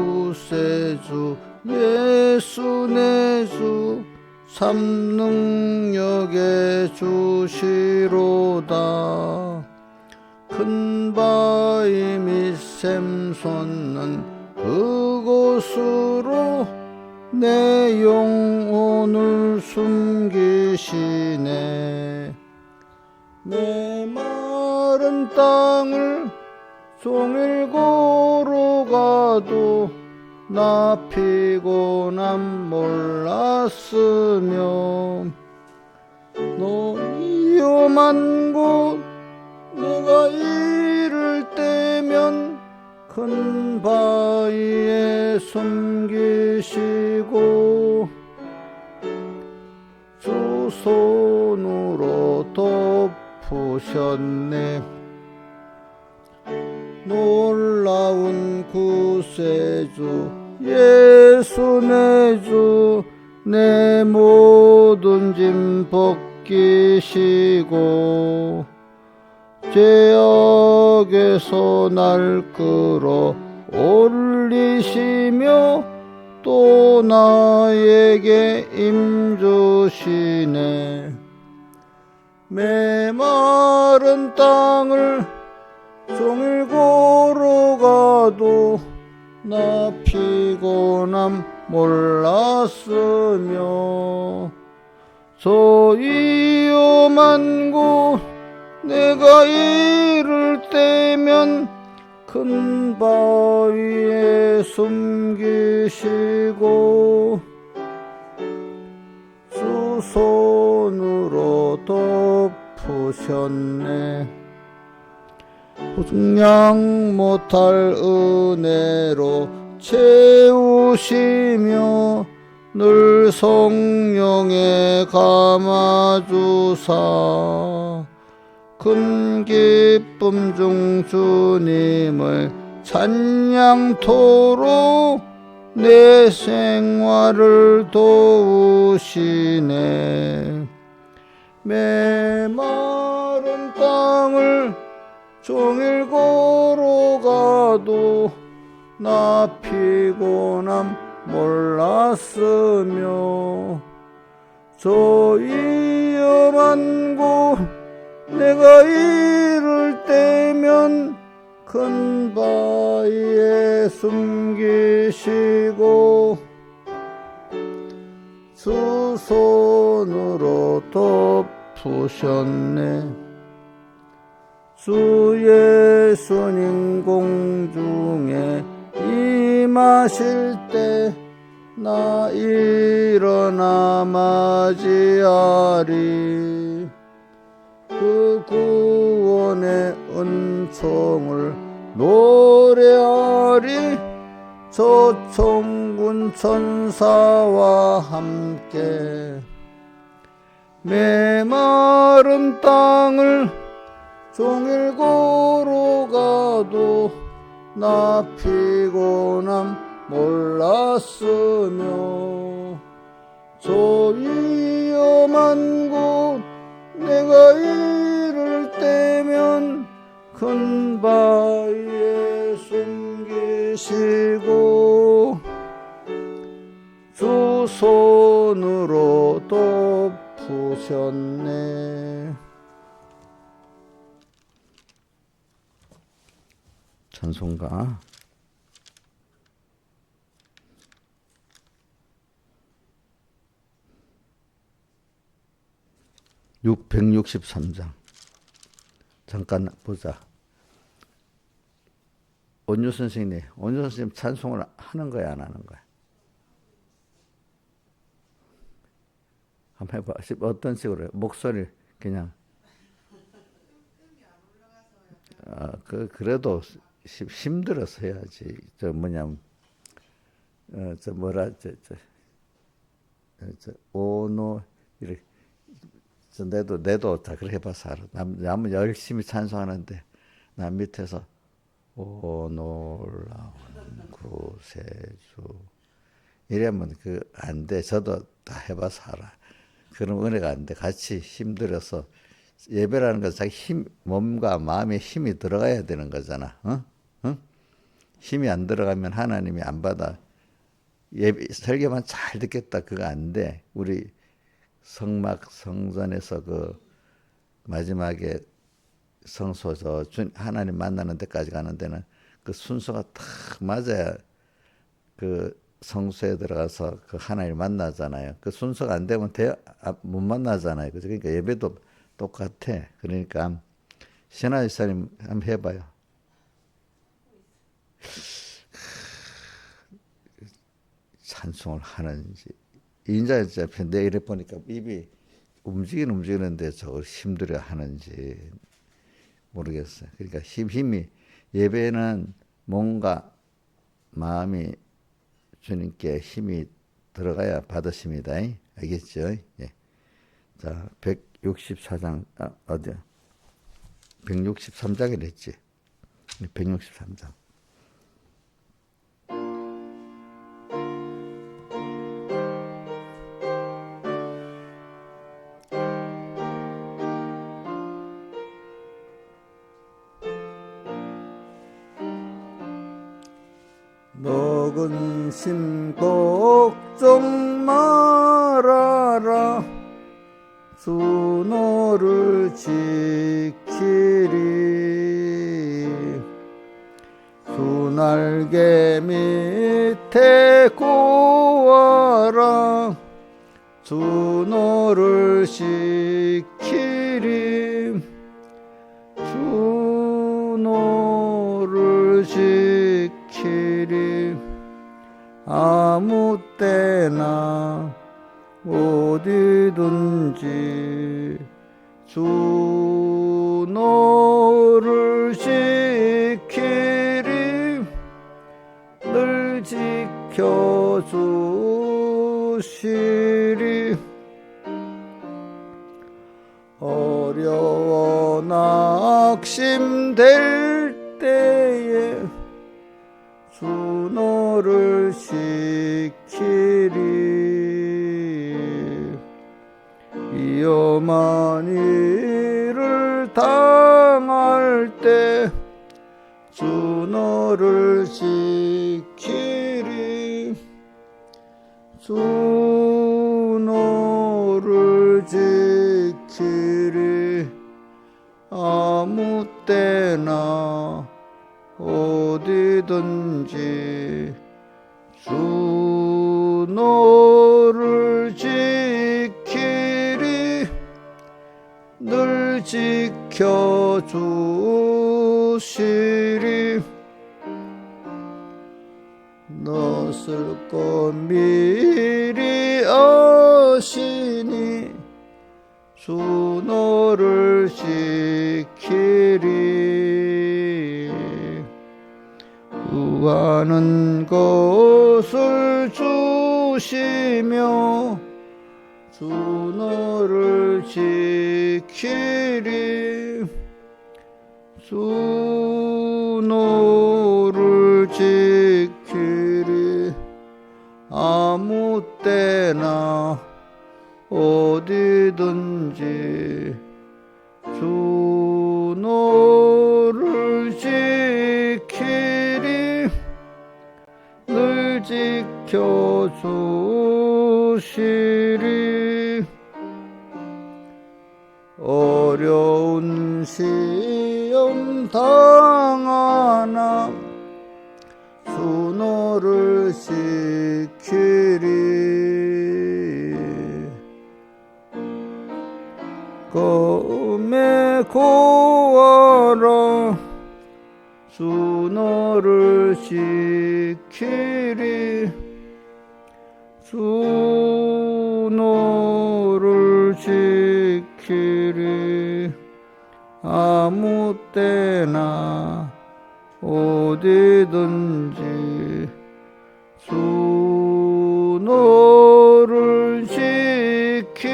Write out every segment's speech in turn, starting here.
구세주 예수 내 주 삼능력의 주시로다. 큰 바위 및 샘솟는 그곳으로 내 영혼을 숨기시네. 내 마른 땅을 종일 걸어가도 나 피곤함 몰랐으며 너 위험한 곳 내가 이를 때면 큰 바위에 숨기시고 주 손으로 덮으셨네. 놀라운 구세주 예수 내 주 내 모든 짐 벗기시고 죄악에서 날 끌어 올리시며 또 나에게 힘주시네. 메마른 땅을 종일 걸어가도 나 피곤함 몰랐으며 저 위험한 곳 내가 이를 때면 큰 바위에 숨기시고 주 손으로 덮으셨네. 증량 못할 은혜로 채우시며 늘 성령에 감아주사 큰 기쁨 중 주님을 찬양토록 내 생활을 도우시네. 메마른 땅을 종일 걸어가도 나 피곤함 몰랐으며 저 위험한 곳 내가 이를 때면 큰 바위에 숨기시고 주 손으로 덮으셨네. 주 예수님 공중에 임하실 때 나 일어나 맞이하리. 그 구원의 은총을 노래하리. 저 천군 천사와 함께 메마른 땅을 종일 걸어가도 나 피곤함 몰랐으며 저 위험한 곳 내가 이를 때면 큰 바위에 숨기시고 주 손으로 덮으셨네. 찬송가 163장 잠깐 보자. 원유 선생님 찬송을 하는 거야 안 하는 거야? 한번 해봐. 어떤 식으로 해요? 목소리 그냥 그래도 힘들어서 해야지. 오노 이렇게 내도 다 그렇게 해봐서 알아. 남은 열심히 찬송하는데 남 밑에서 오 놀라운 구세주 이러면 안 돼. 저도 다 해봐서 알아. 그런 은혜가 안 돼. 같이 힘들어서 예배라는 건 자기 몸과 마음에 힘이 들어가야 되는 거잖아. 응? 힘이 안 들어가면 하나님이 안 받아. 설교만 잘 듣겠다 그거 안 돼. 우리 성막 성전에서 그 마지막에 성소서 하나님 만나는 데까지 가는 데는 그 순서가 딱 맞아야 그 성소에 들어가서 그 하나님 만나잖아요. 그 순서가 안 되면 못 만나잖아요. 그러니까 예배도 똑같아. 그러니까 신하 집사님 한번 해봐요. 찬송을 하는지 인자 내 이래 보니까 입이 움직이는데 저걸 힘들어 하는지 모르겠어요. 그러니까 힘이 예배는 뭔가 마음이 주님께 힘이 들어가야 받으십니다. 알겠죠? 예. 자, 164장 어디야? 163장이라 했지. 163장. 녹은 심 걱정 말아라 주 너를 지키리 주 날개 밑에 고아라 주 너를 지키리 주 너를 지키리 아무 때나 어디든지 주 너를 지키리 늘 지켜주시리 어려워 낙심될 때에 주 너를 지키리 위험한 일을 당할 때 주 너를 지키리 주 너를 지키리 아무 때나 어디든지 주 너를 지키리 늘 지켜주시리 너쓸 것 미리 아시니 주 너를 지키리 구하는 것을 주시며 주 너를 지키리 주 너를 지키리 아무 때나 어디든지 주 너를 지키리 늘 지켜주시리 어려운 시험 당하나 주 너를 지키리 검에 고아라 주 너를 지키리 주 너를 지키리 아무 때나 어디든지 주 너를 지키리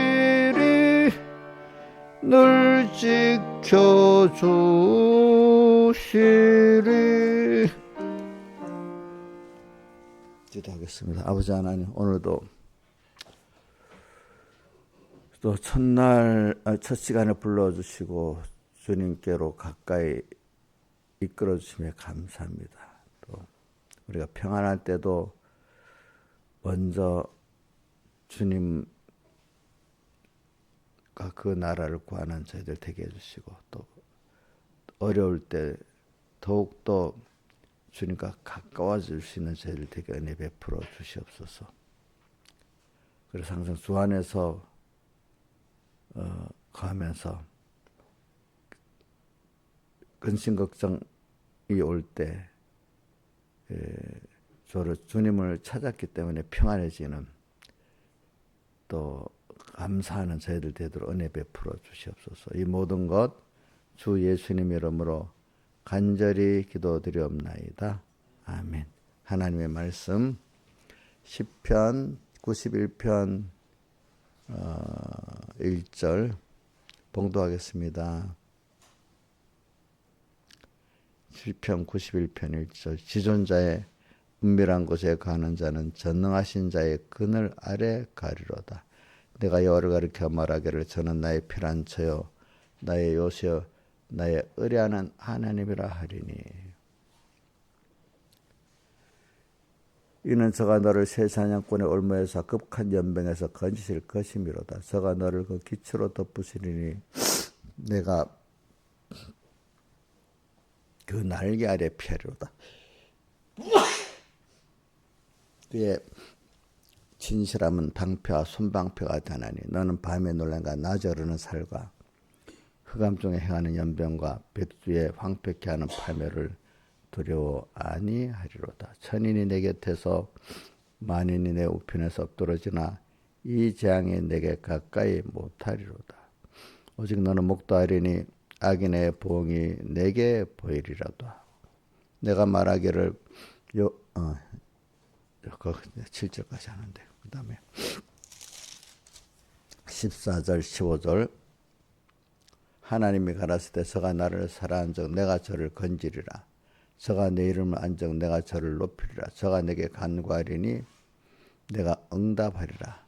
늘 지켜주시리. 기도하겠습니다. 아버지 하나님, 오늘도 또 첫 시간에 불러주시고 주님께로 가까이 이끌어 주시며 감사합니다. 또 우리가 평안할 때도 먼저 주님과 그 나라를 구하는 저희들 되게 해주시고, 또 어려울 때 더욱더 주님과 가까워질 수 있는 저희들 되게 은혜 베풀어 주시옵소서. 그래서 항상 주 안에서 가면서 근심 걱정이 올 때 주님을 찾았기 때문에 평안해지는, 또 감사하는 저희들 되도록 은혜 베풀어 주시옵소서. 이 모든 것 주 예수님 이름으로 간절히 기도드리옵나이다. 아멘. 하나님의 말씀 시편 91편 1절 봉독하겠습니다. 시편 91편 1절 지존자의 은밀한 곳에 가는 자는 전능하신 자의 그늘 아래 가리로다. 내가 여호와를 가리켜 말하기를 저는 나의 피난처요 나의 요새요 나의 의뢰하는 하나님이라 하리니. 이는 저가 너를 새 사냥꾼의 올무에서 급한 연병에서 건지실 것이미로다. 저가 너를 그 기초로 덮으시리니 내가 그 날개 아래 피하리로다. 그의 진실함은 방패와 손방패가 되나니 너는 밤에 놀란과 낮에 오르는 살과 흑암 중에 행하는 연병과 백두에 황폐케 하는 파멸을 두려워 아니하리로다. 천인이 내 곁에서 만인이 내 우편에서 엎드러지나 이 재앙이 내게 가까이 못하리로다. 오직 너는 목도하리니 악인의 보응이 내게 보이리라도. 내가 말하기를 7절까지 하는데 그 다음에 14절 15절 하나님이 가라사대 저가 나를 사랑한즉 내가 저를 건지리라. 저가 내 이름을 안즉 내가 저를 높이리라. 저가 내게 간구하리니 내가 응답하리라.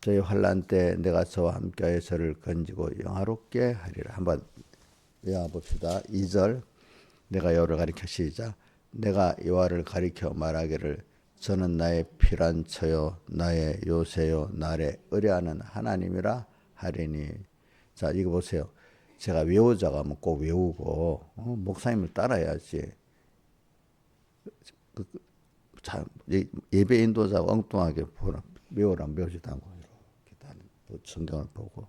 저희 환난 때 내가 저와 함께하여 저를 건지고 영화롭게 하리라. 한번 외워봅시다. 2절 내가 여호와를 가리켜 시작. 내가 여호와를 가리켜 말하기를 저는 나의 피난처요 나의 요새요 나를 의뢰하는 하나님이라 하리니. 자, 이거 보세요. 제가 외우자가 하면 꼭 외우고 목사님을 따라야지. 예배 인도자가 엉뚱하게 외우라면 외우지도 않고 이렇게 성경을 보고.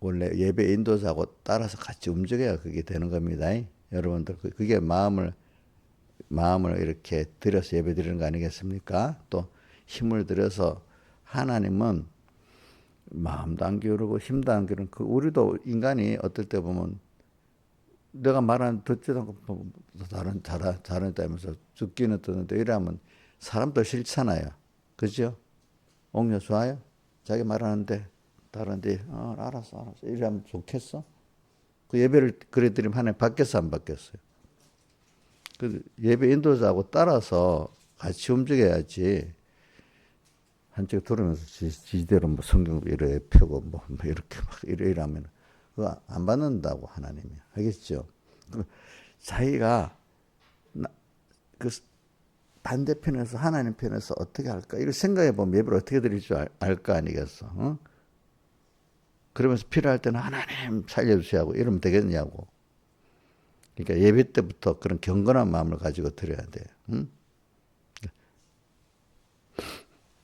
원래 예배 인도자하고 따라서 같이 움직여야 그게 되는 겁니다. 여러분들 그게 마음을 이렇게 들여서 예배 드리는 거 아니겠습니까? 또 힘을 들여서 하나님은 마음도 안 기울이고 힘도 안 기울이고 우리도 인간이 어떨 때 보면 내가 말하는 듣지도 않고 다른 데면서 듣기는 듣는데 이러면 사람도 싫잖아요. 그죠? 옥녀 좋아요? 자기 말하는데 다른데 알았어 이러면 좋겠어? 그 예배를 그래 드리면 하나님 받겠어 안 받겠어요? 그 예배 인도자하고 따라서 같이 움직여야지. 한쪽 들으면서 지대로 뭐 성경 이렇게 펴고 뭐 이렇게 막 이러면 그거 안 받는다고 하나님이. 알겠죠? 자기가 그 반대편에서 하나님 편에서 어떻게 할까? 이걸 생각해 보면 예배를 어떻게 드릴 줄 알 거 아니겠어? 응? 그러면서 필요할 때는 하나님 살려주세요 하고 이러면 되겠냐고. 그러니까 예배 때부터 그런 경건한 마음을 가지고 드려야 돼. 응?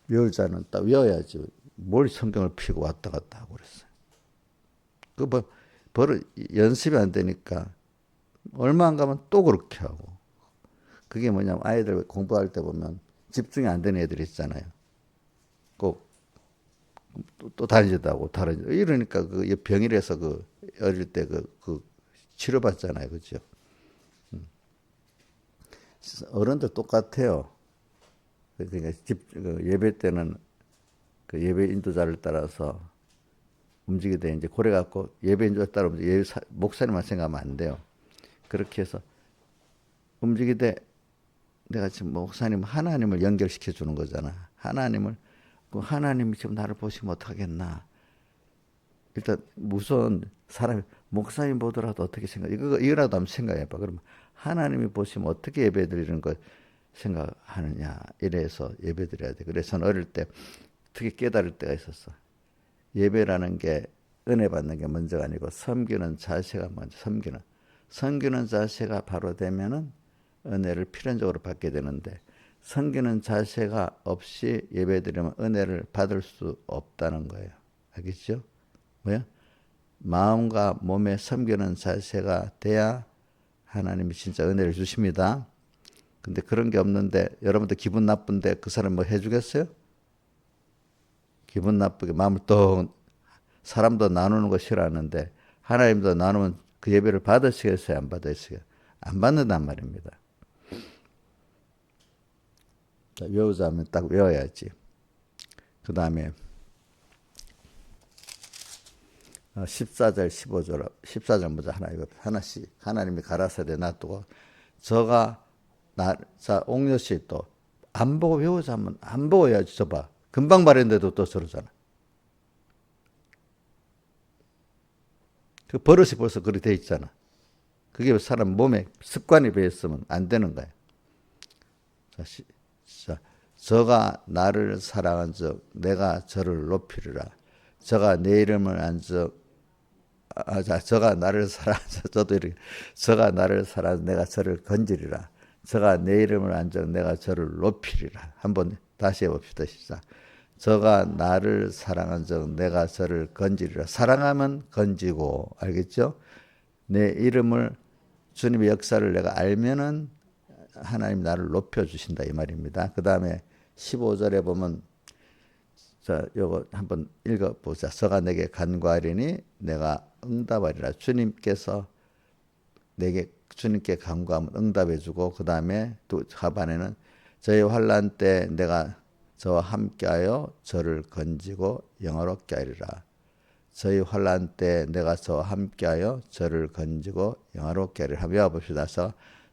외울 자는 딱 외워야지. 뭘 성경을 피고 왔다 갔다 하고 그랬어요. 연습이 안 되니까 얼마 안 가면 또 그렇게 하고. 그게 뭐냐면 아이들 공부할 때 보면 집중이 안 되는 애들 있잖아요. 꼭 또 다르다고 이러니까 그 병일에서 그 어릴 때 그 치료받잖아요. 그죠? 어른들 똑같아요. 그러니까 예배 때는 그 예배 인도자를 따라서 움직이되 이제 그래 갖고 예배 인도자 따라 목사님만 생각하면 안 돼요. 그렇게 해서 움직이되 내가 지금 목사님 하나님을 연결시켜 주는 거잖아. 하나님이 지금 나를 보시면 어떡하겠나. 일단 무슨 사람이 목사님 보더라도 어떻게 생각해? 이거라도 한번 생각해 봐. 그러면 하나님이 보시면 어떻게 예배 드리는 걸 생각하느냐 이래서 예배 드려야 돼. 그래서 저는 어릴 때 특히 깨달을 때가 있었어. 예배라는 게 은혜 받는 게 먼저가 아니고 섬기는 자세가 먼저. 섬기는 자세가 바로 되면은 은혜를 필연적으로 받게 되는데, 섬기는 자세가 없이 예배드리면 은혜를 받을 수 없다는 거예요. 알겠죠? 뭐야? 마음과 몸에 섬기는 자세가 돼야 하나님이 진짜 은혜를 주십니다. 근데 그런 게 없는데, 여러분들 기분 나쁜데 그 사람 뭐 해주겠어요? 기분 나쁘게 마음을 또, 사람도 나누는 거 싫어하는데 하나님도 나누면 그 예배를 받으시겠어요? 안 받으시겠어요? 안 받는단 말입니다. 외우자면 딱 외워야지. 그 다음에 14절 15절 14절 먼저 하나씩 하나님이 가라사대 놔두고 저가 자 옥녀씨 또 안 보고 외우자면 안 보고 해야지. 저봐 금방 말했는데도 또 저러잖아. 그 버릇이 벌써 그렇게 돼 있잖아. 그게 사람 몸에 습관이 배 있으면 안 되는 거야. 자, 저가 나를 사랑한 적 내가 저를 높이리라. 저가 내 이름을 안 적 저가 나를 사랑한 적 저도 이렇게 저가 나를 사랑한 내가 저를 건지리라. 저가 내 이름을 안 적 내가 저를 높이리라. 한번 다시 해봅시다. 시작. 저가 나를 사랑한 적 내가 저를 건지리라. 사랑하면 건지고, 알겠죠? 내 이름을, 주님의 역사를 내가 알면은 하나님 나를 높여주신다 이 말입니다. 그 다음에 15절에 보면 자 요거 한번 읽어보자. 저가 내게 간구하리니 내가 응답하리라. 주님께 간구하면 응답해주고, 그 다음에 또 하반에는 저희 환난 때 내가 저와 함께하여 저를 건지고 영화롭게 하리라. 저희 환난 때 내가 저와 함께하여 저를 건지고 영화롭게 하리라. 한번 외워봅시다.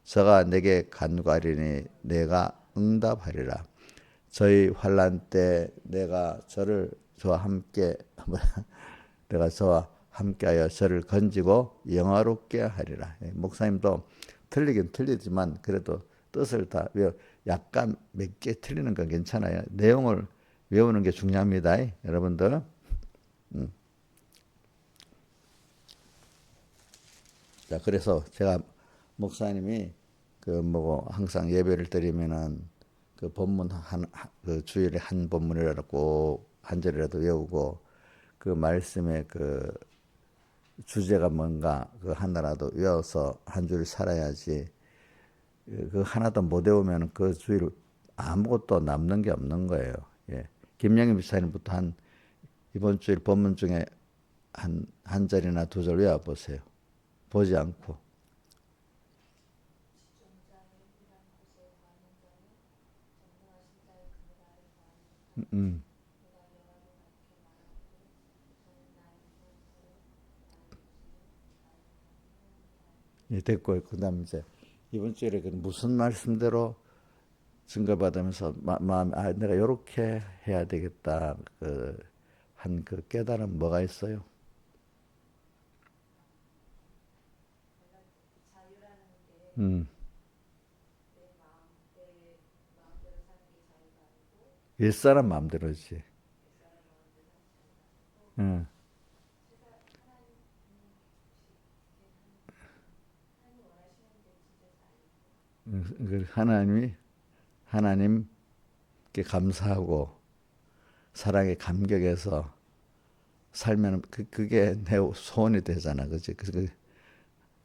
저가 내게 간구하리니 내가 응답하리라. 저희 환난 때 내가 저와 함께 내가 저와 함께하여 저를 건지고 영화롭게 하리라. 목사님도 틀리긴 틀리지만 그래도 뜻을 다 약간 몇 개 틀리는 건 괜찮아요. 내용을 외우는 게 중요합니다. 여러분들. 자, 그래서 제가 목사님이 항상 예배를 드리면은 그 본문 그 주일에 한 본문이라도 한 절이라도 외우고, 그 말씀의 그 주제가 뭔가 그 하나라도 외워서 한 주일 살아야지. 그 하나도 못 외우면 그 주일 아무것도 남는 게 없는 거예요. 예. 김영희 목사님부터 이번 주일 본문 중에 한 절이나 두 절 외워 보세요. 보지 않고. 예, 됐고, 그 다음 이제 이번 주일에 무슨 말씀대로 증거받으면서 내가 이렇게 해야 되겠다. 한 그 깨달음 뭐가 있어요? 옛사람 마음대로지. 응. 하나님께 감사하고 사랑에 감격해서 살면 그게 내 소원이 되잖아, 그렇지?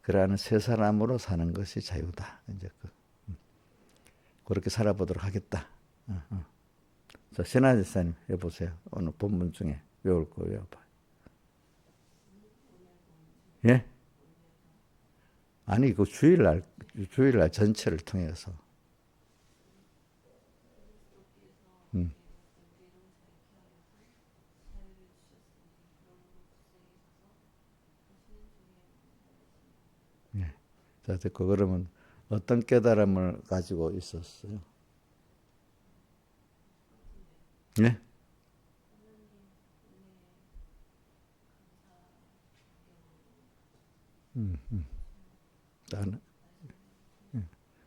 그러한 새 사람으로 사는 것이 자유다. 이제 그렇게 살아보도록 하겠다. 자, 신하 집사님 해보세요. 오늘 본문 중에 외울 거 외워봐. 예? 아니, 그 주일날 전체를 통해서. 예. 자, 됐고, 그러면 어떤 깨달음을 가지고 있었어요? 예? 나는,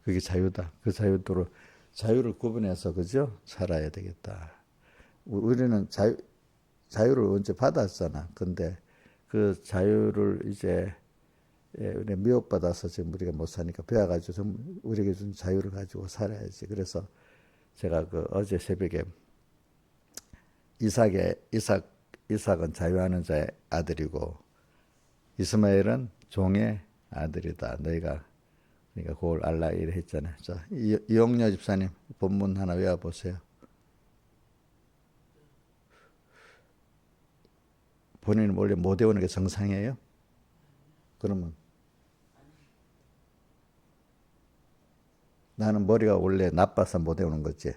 그게 자유다. 그 자유도로 자유를 구분해서 그죠? 살아야 되겠다. 우리는 자유를 언제 받았잖아. 근데 그 자유를 이제 우리 미혹받아서 지금 우리가 못 사니까 배워가지고 좀 우리에게 준 자유를 가지고 살아야지. 그래서 제가 그 어제 새벽에 이삭은 자유하는 자의 아들이고 이스마엘은 종의 아들이다. 너희가 그러니까 그걸 알라 이래 했잖아요. 자, 이용녀 집사님 본문 하나 외워보세요. 본인은 원래 못 외우는 게 정상이에요? 그러면 나는 머리가 원래 나빠서 못 외우는 거지.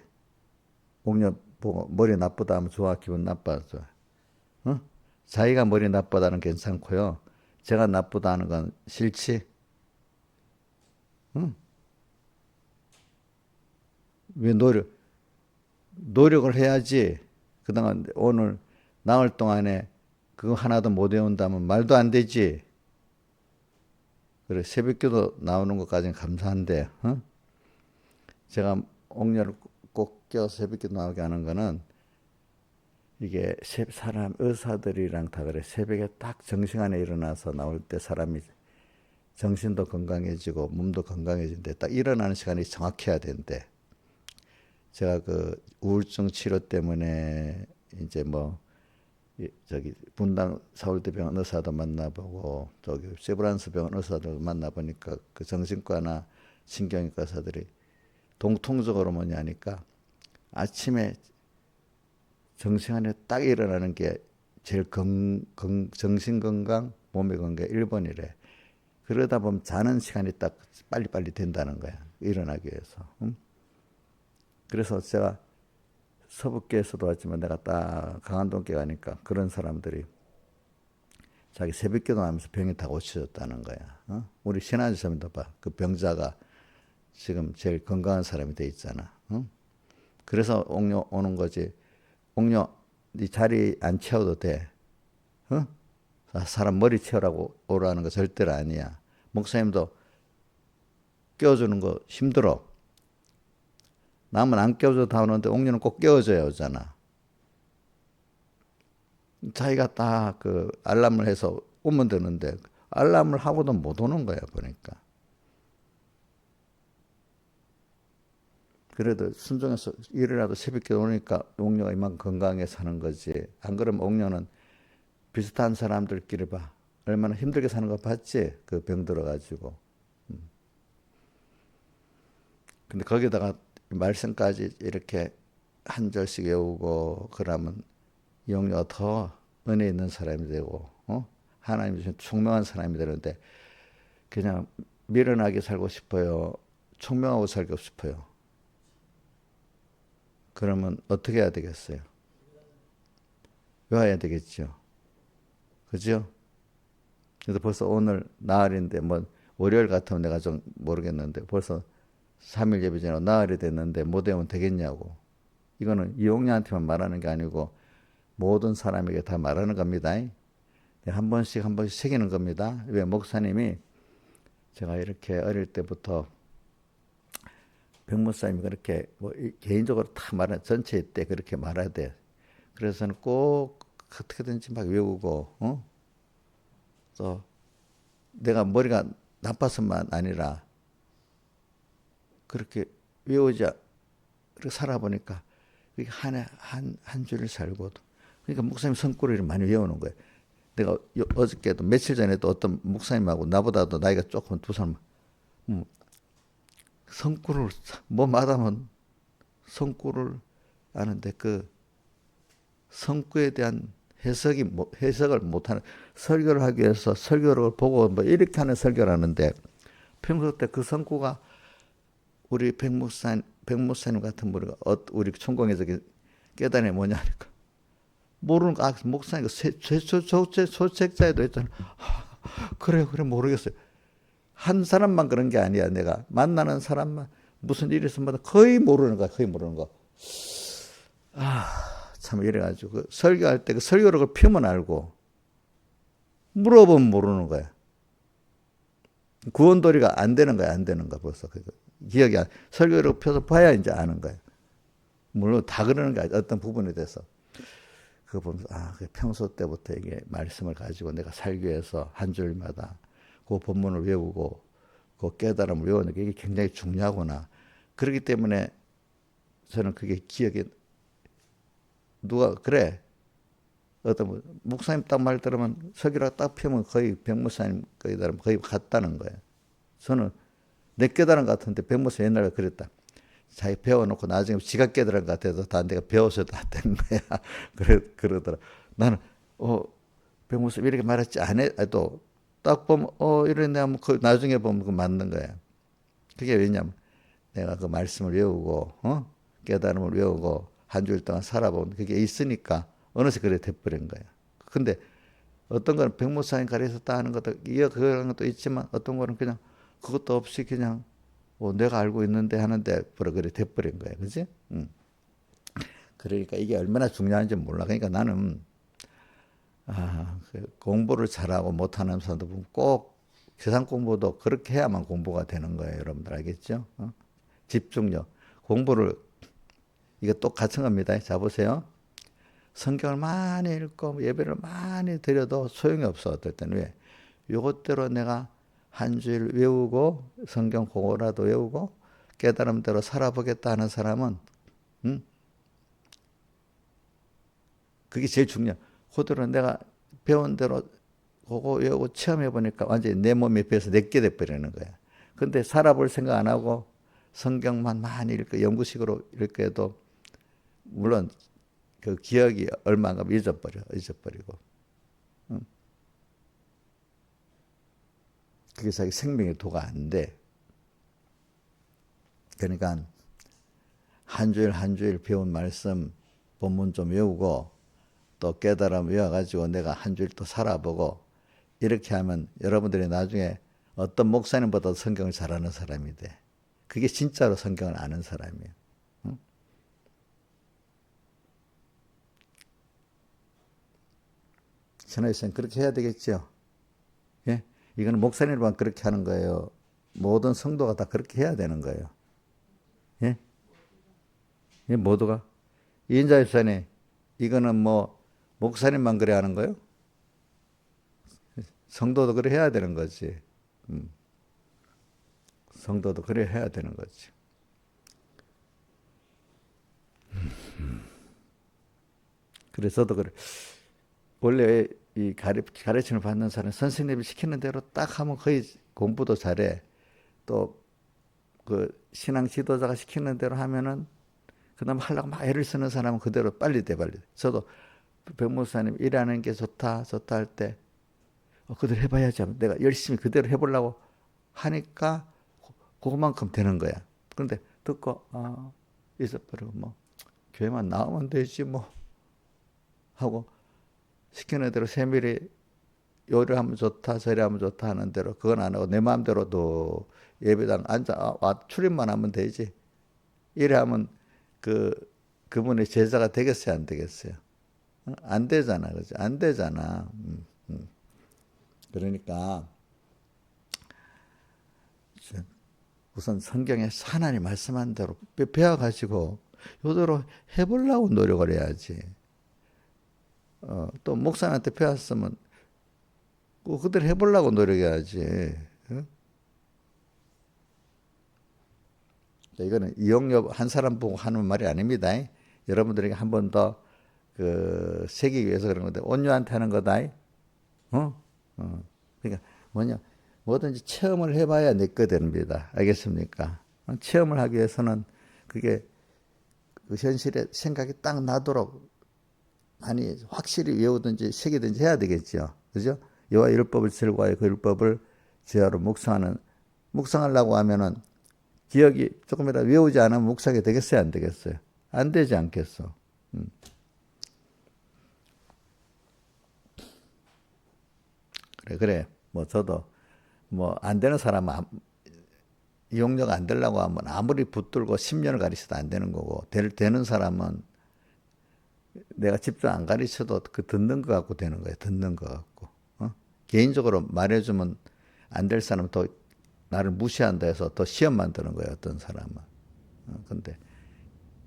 옥녀 보고 머리 나쁘다 하면 좋아, 기분 나빠져. 어? 자기가 머리 나쁘다는 괜찮고요. 제가 나쁘다는 건 싫지? 응? 왜 노력을 해야지. 그동안 오늘 나흘 동안에 그거 하나도 못 외운다면 말도 안 되지. 그래, 새벽기도 나오는 것까지는 감사한데, 어? 제가 옥녀를 꼭 껴서 새벽기도 나오게 하는 거는 이게 사람 의사들이랑 다 그래. 새벽에 딱 정시간에 일어나서 나올 때 사람이 정신도 건강해지고 몸도 건강해진대. 딱 일어나는 시간이 정확해야 된대. 제가 그 우울증 치료 때문에 이제 뭐 저기 분당 서울대병원 의사도 만나보고 저기 세브란스 병원 의사도 만나보니까 그 정신과나 신경외과 의사들이 동통적으로 뭐냐니까 아침에 정시간에 딱 일어나는 게 제일 정신 건강, 몸의 건강 1번이래. 그러다 보면 자는 시간이 딱 빨리빨리 된다는 거야. 일어나기 위해서. 그래서 제가 서북계에서도 왔지만 내가 딱 강한동께 가니까 그런 사람들이 자기 새벽기도 하면서 병이 다 고쳐졌다는 거야. 우리 신한지사님도 봐. 그 병자가 지금 제일 건강한 사람이 돼 있잖아. 그래서 옥녀 오는 거지. 옥녀, 네 자리 안 채워도 돼. 사람 머리 채우라고 오라는 거 절대로 아니야. 목사님도 깨워주는 거 힘들어. 남은 안 깨워줘도 다 오는데 옥녀는 꼭 깨워줘야 오잖아. 자기가 딱 그 알람을 해서 오면 되는데 알람을 하고도 못 오는 거야 보니까. 그래도 순종해서 일이라도 새벽에 오니까 옥녀가 이만큼 건강하게 사는 거지. 안 그러면 옥녀는 비슷한 사람들끼리 봐. 얼마나 힘들게 사는 거 봤지? 그 병 들어가지고. 근데 거기다가 말씀까지 이렇게 한 절씩 외우고 그러면 이 옥녀가 더 은혜 있는 사람이 되고, 하나님 주신 총명한 사람이 되는데 그냥 미련하게 살고 싶어요. 총명하고 살고 싶어요. 그러면 어떻게 해야 되겠어요? 외워야 되겠죠. 그죠? 그래서 벌써 오늘 나흘인데 뭐 월요일 같으면 내가 좀 모르겠는데 벌써 3일 예배 전에 나흘이 됐는데 못 외우면 되겠냐고. 이거는 이용녀한테만 말하는 게 아니고 모든 사람에게 다 말하는 겁니다. 한 번씩 새기는 겁니다. 왜 목사님이 제가 이렇게 어릴 때부터 백목사님이 그렇게 뭐 개인적으로 다 말해 전체 때 그렇게 말해야 돼. 그래서 저는 꼭 어떻게든지 막 외우고 또 내가 머리가 나빠서만 아니라 그렇게 외우자 그렇게 살아보니까 한 줄을 살고도 그러니까 목사님 성구를 많이 외우는 거예요. 내가 어저께도 며칠 전에도 어떤 목사님하고 나보다도 나이가 조금 두 살 성구를 뭐 마다면 성구를 아는데 그 성구에 대한 해석을 못하는 설교를 하기 위해서 설교를 보고 뭐 이렇게 하는 설교를 하는데 평소 때 그 성구가 우리 백목사님 같은 분이 우리 총공에서 깨달음이 뭐냐니까 모르는 거 목사님 소책자에도 했잖아. 그래 모르겠어요. 한 사람만 그런 게 아니야. 내가 만나는 사람만 무슨 일이 있으면 거의 모르는 거야. 참 이래가지고 그 설교할 때 그 설교록을 펴면 알고 물어보면 모르는 거야. 구원도리가 안 되는 거야. 벌써 기억이 안, 설교를 펴서 봐야 이제 아는 거예요. 물론 다 그러는 게 아니라 어떤 부분에 대해서. 그거 보면서, 평소 때부터 이게 말씀을 가지고 내가 살기 위해서 한 줄마다 그 본문을 외우고 그 깨달음을 외우는 게 이게 굉장히 중요하구나. 그렇기 때문에 저는 그게 기억에, 누가, 그래. 어떤 목사님 딱 말 들으면 설교를 딱 펴면 거의 백목사님 거의 같다는 거예요. 저는 내 깨달은 것 같은데 백목사 옛날에 그랬다. 자기 배워놓고 나중에 지가 깨달은 것 같아도 다 내가 배워서 다 된 거야. 그러더라. 나는 백목사 이렇게 말했지 안 해도 딱 보면 이래 내가 그 나중에 보면 그 맞는 거야. 그게 왜냐면 내가 그 말씀을 외우고 깨달음을 외우고 한 주일 동안 살아본 그게 있으니까 어느새 그래 돼버린 거야. 근데 어떤 거는 백목사님 가르쳐서 하는 것도 그런 것도 있지만 어떤 거는 그냥 그것도 없이 그냥 내가 알고 있는데 하는데 그래 돼버린 거야. 그지? 그러니까 이게 얼마나 중요한지 몰라. 그러니까 나는 공부를 잘하고 못하는 사람도 보면 꼭 세상 공부도 그렇게 해야만 공부가 되는 거예요. 여러분들 알겠죠? 집중력. 공부를 이게 똑같은 겁니다. 자 보세요. 성경을 많이 읽고 예배를 많이 드려도 소용이 없어. 어떨 때는 왜? 요것대로 내가 한 주일 외우고 성경 그거라도 외우고 깨달음대로 살아보겠다 하는 사람은 그게 제일 중요해. 그대로 내가 배운 대로 그거 외우고 체험해 보니까 완전히 내 몸에 배서 내게 돼버리는 거야. 근데 살아볼 생각 안 하고 성경만 많이 읽고 연구식으로 읽게도 물론 그 기억이 얼마인가 잊어버리고. 그게 자기 생명의 도가 안 돼. 그러니까 한 주일 배운 말씀 본문 좀 외우고 또 깨달음 외워가지고 내가 한 주일 또 살아보고 이렇게 하면 여러분들이 나중에 어떤 목사님보다 성경을 잘하는 사람이 돼. 그게 진짜로 성경을 아는 사람이에요. 신하유선 그렇게 해야 되겠죠. 예? 이거는 목사님만 그렇게 하는 거예요. 모든 성도가 다 그렇게 해야 되는 거예요. 예? 예, 모두가. 이인자유선이 이거는 뭐 목사님만 그래 하는 거예요? 성도도 그래 해야 되는 거지. 성도도 그래 해야 되는 거지. 그래서 저도 그래. 원래 이 가르침을 받는 사람 선생님이 시키는 대로 딱 하면 거의 공부도 잘해. 또 그 신앙 지도자가 시키는 대로 하면은 그다음 하려고 막 애를 쓰는 사람은 그대로 빨리 돼. 저도 백목사님 일하는 게 좋다 할 때 그대로 해봐야지. 내가 열심히 그대로 해보려고 하니까 그만큼 되는 거야. 그런데 듣고 있어버리고 뭐 교회만 나오면 되지 뭐 하고 시키는 대로 세밀히 요리 하면 좋다 저리 하면 좋다 하는 대로 그건 안 하고 내 마음대로도 예배당 앉아 출입만 하면 되지. 이래 하면 그분의 제자가 되겠어요 안 되겠어요? 안 되잖아. 그죠? 안 되잖아. 그러니까 우선 성경에 하나님 말씀한 대로 배워가지고 요대로 해보려고 노력을 해야지. 또 목사한테 배웠으면 그대로 해보려고 노력해야지. 이거는 이용엽 한 사람 보고 하는 말이 아닙니다. 여러분들에게 한 번 더 새기기 위해서 그런 건데 온유한테 하는 거다. 그러니까 뭐든지 체험을 해봐야 내 거 됩니다. 알겠습니까? 체험을 하기 위해서는 그게 그 현실에 생각이 딱 나도록 많이 확실히 외우든지 새기든지 해야 되겠죠. 그죠? 여호와 율법을 즐거워하여 그 율법을 제하로 묵상하려고 하면은 기억이 조금이라도 외우지 않으면 묵상이 되겠어요? 안 되겠어요? 안 되지 않겠어. 그래. 뭐 저도 뭐 안 되는 사람은 이용료가 안 되려고 하면 아무리 붙들고 10년을 가르쳐도 안 되는 거고 되는 사람은 내가 집중 안 가르쳐도 그 듣는 거 갖고 되는 거예요. 듣는 거 갖고. 개인적으로 말해주면 안 될 사람은 또 나를 무시한다 해서 더 시험 만드는 거예요, 어떤 사람은. 근데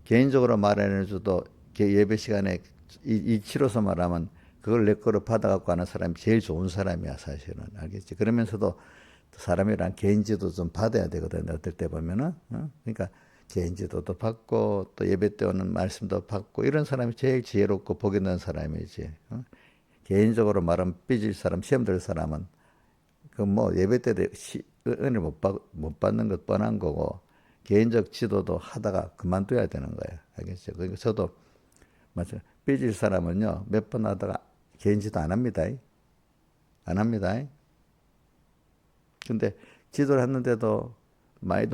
개인적으로 말해줘도 예배 시간에 이치로서 말하면 그걸 내 거로 받아갖고 하는 사람이 제일 좋은 사람이야, 사실은. 알겠지? 그러면서도 사람이란 개인지도 좀 받아야 되거든, 어떨 때 보면은. 그러니까 개인지도도 받고 또 예배 때 오는 말씀도 받고 이런 사람이 제일 지혜롭고 복 있는 사람이지. 개인적으로 말하면 삐질 사람, 시험 들 사람은 그 뭐 예배 때 은혜 못 받는 것 뻔한 거고 개인적 지도도 하다가 그만둬야 되는 거예요. 알겠죠? 그러니까 저도 맞아요. 삐질 사람은요 몇 번 하다가 개인 지도 안 합니다. 안 합니다. 근데 지도를 했는데도 많이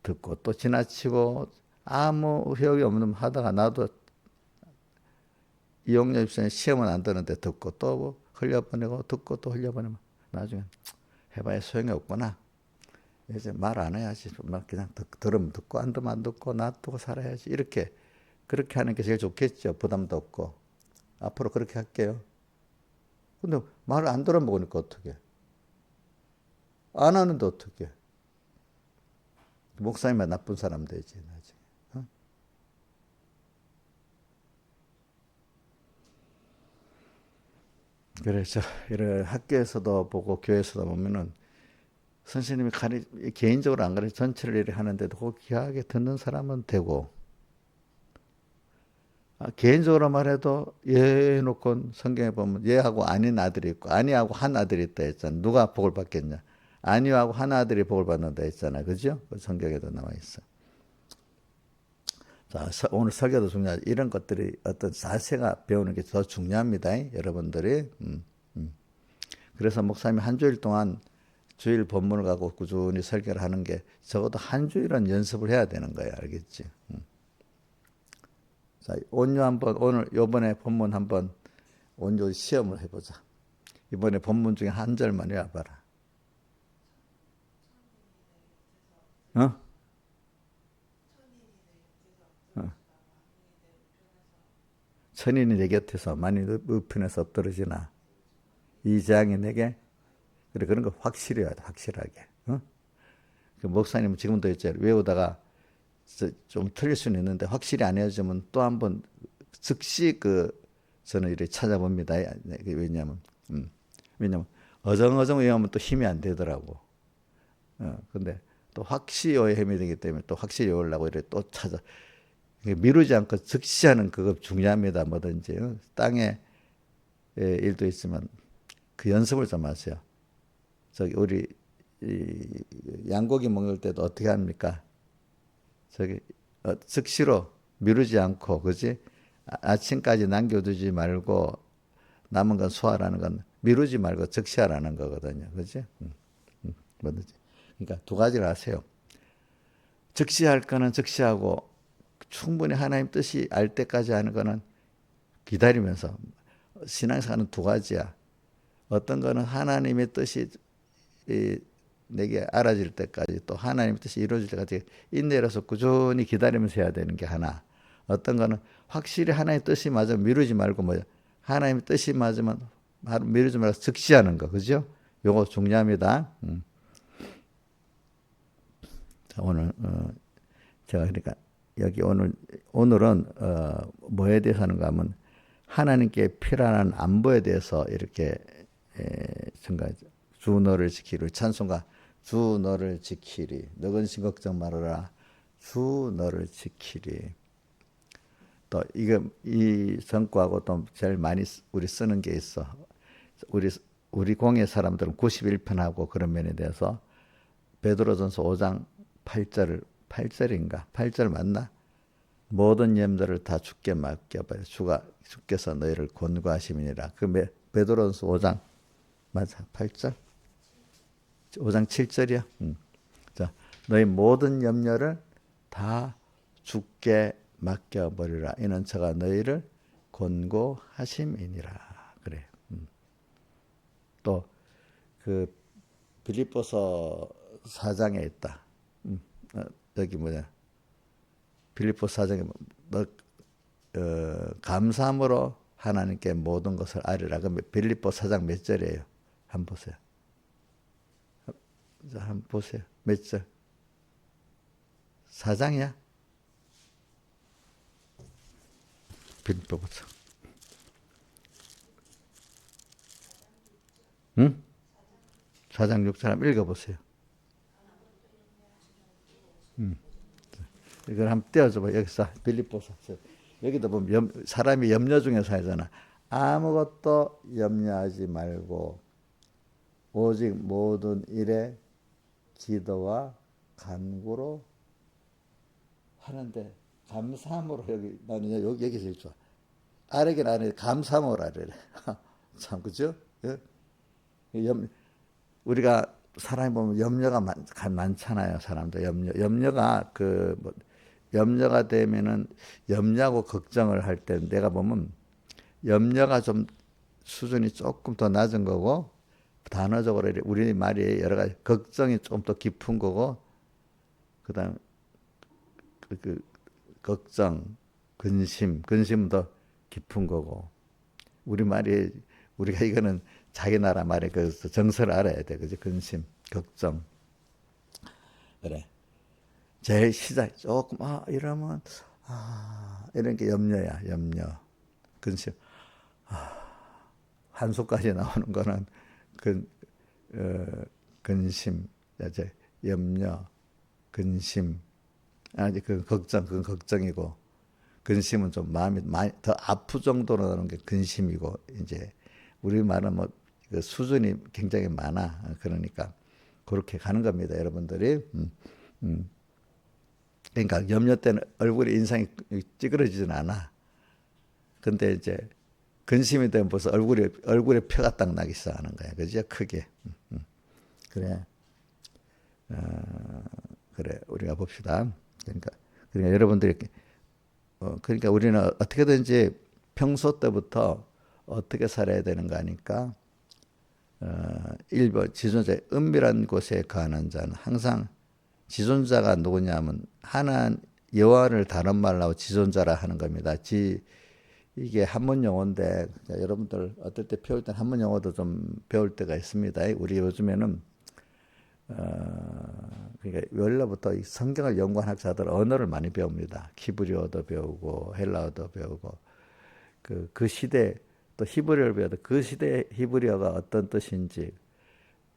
듣고 또 지나치고 아무 효력이 없는 하다가 나도 이용료 입시에 시험은 안 되는데 듣고 또 흘려보내고 듣고 또 흘려보내면 나중에 해봐야 소용이 없구나. 이제 말 안 해야지. 막 그냥 들으면 듣고 안 들으면 안 듣고 놔두고 살아야지. 이렇게 그렇게 하는 게 제일 좋겠죠. 부담도 없고. 앞으로 그렇게 할게요. 근데 말을 안 들어먹으니까 어떡해. 안 하는데 어떡해. 목사님만 나쁜 사람 되지 나중에. 그래서 이런 학교에서도 보고 교회에서도 보면은 선생님이 개인적으로 안 가르쳐 전체를 이렇게 하는데도 그 귀하게 듣는 사람은 되고 개인적으로 말해도 얘 해놓고 성경에 보면 얘하고 아닌 아들이 있고 아니하고 한 아들이 있다 했잖아. 누가 복을 받겠냐. 아니하고 한 아들이 복을 받는다 했잖아. 그죠? 그 성경에도 나와 있어. 자, 오늘 설교도 중요하지. 이런 것들이 어떤 자세가 배우는 게 더 중요합니다. 여러분들이. 그래서 목사님이 한 주일 동안 주일 본문을 갖고 꾸준히 설교를 하는 게 적어도 한 주일은 연습을 해야 되는 거야. 알겠지? 자, 온유 한번, 요번에 본문 한번 온유 시험을 해보자. 이번에 본문 중에 한 절만 외워봐라. 어? 천인이 내 곁에서 많이 우편에서 엎드러지나 이 재앙이 내게 그래 그런 거 확실히 해야 돼. 확실하게. 그 목사님은 지금도 이제 외우다가 좀 틀릴 수는 있는데 확실히 안 해주면 또 한번 즉시 저는 이렇게 찾아봅니다. 왜냐면 어정어정 외우면 또 힘이 안 되더라고. 근데 또 확실히 외워야 힘이 되기 때문에 또 확실히 외우려고 이렇게 또 찾아. 미루지 않고 즉시 하는 그거 중요합니다. 뭐든지. 땅에 일도 있으면 그 연습을 좀 하세요. 저기 우리 양고기 먹을 때도 어떻게 합니까? 저기 즉시로 미루지 않고 그지? 아침까지 남겨두지 말고 남은 건 소화라는 건 미루지 말고 즉시 하라는 거거든요. 그지? 뭐든지. 그러니까 두 가지를 하세요. 즉시 할 거는 즉시 하고 충분히 하나님 뜻이 알 때까지 하는 거는 기다리면서 신앙생활은 두 가지야. 어떤 거는 하나님의 뜻이 내게 알아질 때까지 또 하나님의 뜻이 이루어질 때까지 인내로서 꾸준히 기다리면서 해야 되는 게 하나. 어떤 거는 확실히 하나님의 뜻이 맞으면 미루지 말고 하나님의 뜻이 맞으면 미루지 말고 즉시 하는 거. 그죠? 요거 중요합니다. 자, 오늘 제가 그러니까 여기 오늘은 뭐에 대해서 하는가 하면 하나님께 필요한 안보에 대해서 이렇게 주 너를 지키리 찬송가 주 너를 지키리 너근심 걱정 말아라 주 너를 지키리 또 이 성구하고 또 제일 많이 우리 쓰는 게 있어 우리 공예 사람들은 91편하고 그런 면에 대해서 베드로전서 5장 8절인가 8절 맞나? 모든 염려를 다 주께 맡겨봐요. 주께서 너희를 권고하심이니라. 그 베드로전서 5장 맞아 8절? 5장 7절이야. 자, 너희 모든 염려를 다 주께 맡겨버리라. 이는 저가 너희를 권고하심이니라. 그래. 또 그 빌립보서 4장에 있다. 여기 빌립보 4장에 감사함으로 하나님께 모든 것을 아뢰라. 그럼 빌립보 4장 몇 절이에요? 한번 보세요. 자, 한번 보세요. 몇 절? 4장이야? 빌립보서. 응? 4장 6절 한번 읽어보세요. 이걸 한번 떼어줘봐. 여기서 빌립보서. 여기도 보면 사람이 염려 중에 살잖아. 아무것도 염려하지 말고 오직 모든 일에 기도와 간구로 하는데 감사함으로 나는 여기 제일 좋아. 아래긴 아래 감사함으로 하래. 참 그죠? 예? 우리가 사람이 보면 염려가 많잖아요. 사람도 염려가 염려가 되면은 염려하고 걱정을 할 때 내가 보면 염려가 좀 수준이 조금 더 낮은 거고 단어적으로 우리 말이 여러 가지 걱정이 좀 더 깊은 거고 그다음 걱정, 근심은 더 깊은 거고 우리 말이 우리가 이거는 자기 나라 말에 그 정서를 알아야 돼. 그지? 근심, 걱정. 그래. 제일 시작 조금 이러면 이런 게 염려야. 염려. 근심. 한수까지 나오는 거는 근심, 이제 염려, 근심. 이제 그건 걱정이고 근심은 좀 마음이 많이 더 아프 정도로 나오는 게 근심이고 이제 우리 말은 뭐 수준이 굉장히 많아. 그러니까 그렇게 가는 겁니다, 여러분들이. 그러니까 염려 때는 얼굴에 인상이 찌그러지진 않아. 근데 이제 근심이 되면 벌써 얼굴에 표가 딱 나기 시작하는 거야. 그죠? 크게. 그래. 그래. 우리가 봅시다. 그러니까 여러분들이 그러니까 우리는 어떻게든지 평소 때부터 어떻게 살아야 되는 거 아니까 1번 지존자 은밀한 곳에 거하는 자는 항상 지존자가 누구냐면 하나님 여호와를 다른 말로 하고 지존자라 하는 겁니다. 이게 한문 용어인데 여러분들 어떨 때 배울 때 한문 용어도 좀 배울 때가 있습니다. 우리 요즘에는 그러니까 원래부터 이 성경을 연구한 학자들 언어를 많이 배웁니다. 히브리어도 배우고 헬라어도 배우고 그 시대 또 히브리어를 배워도 그 시대 히브리어가 어떤 뜻인지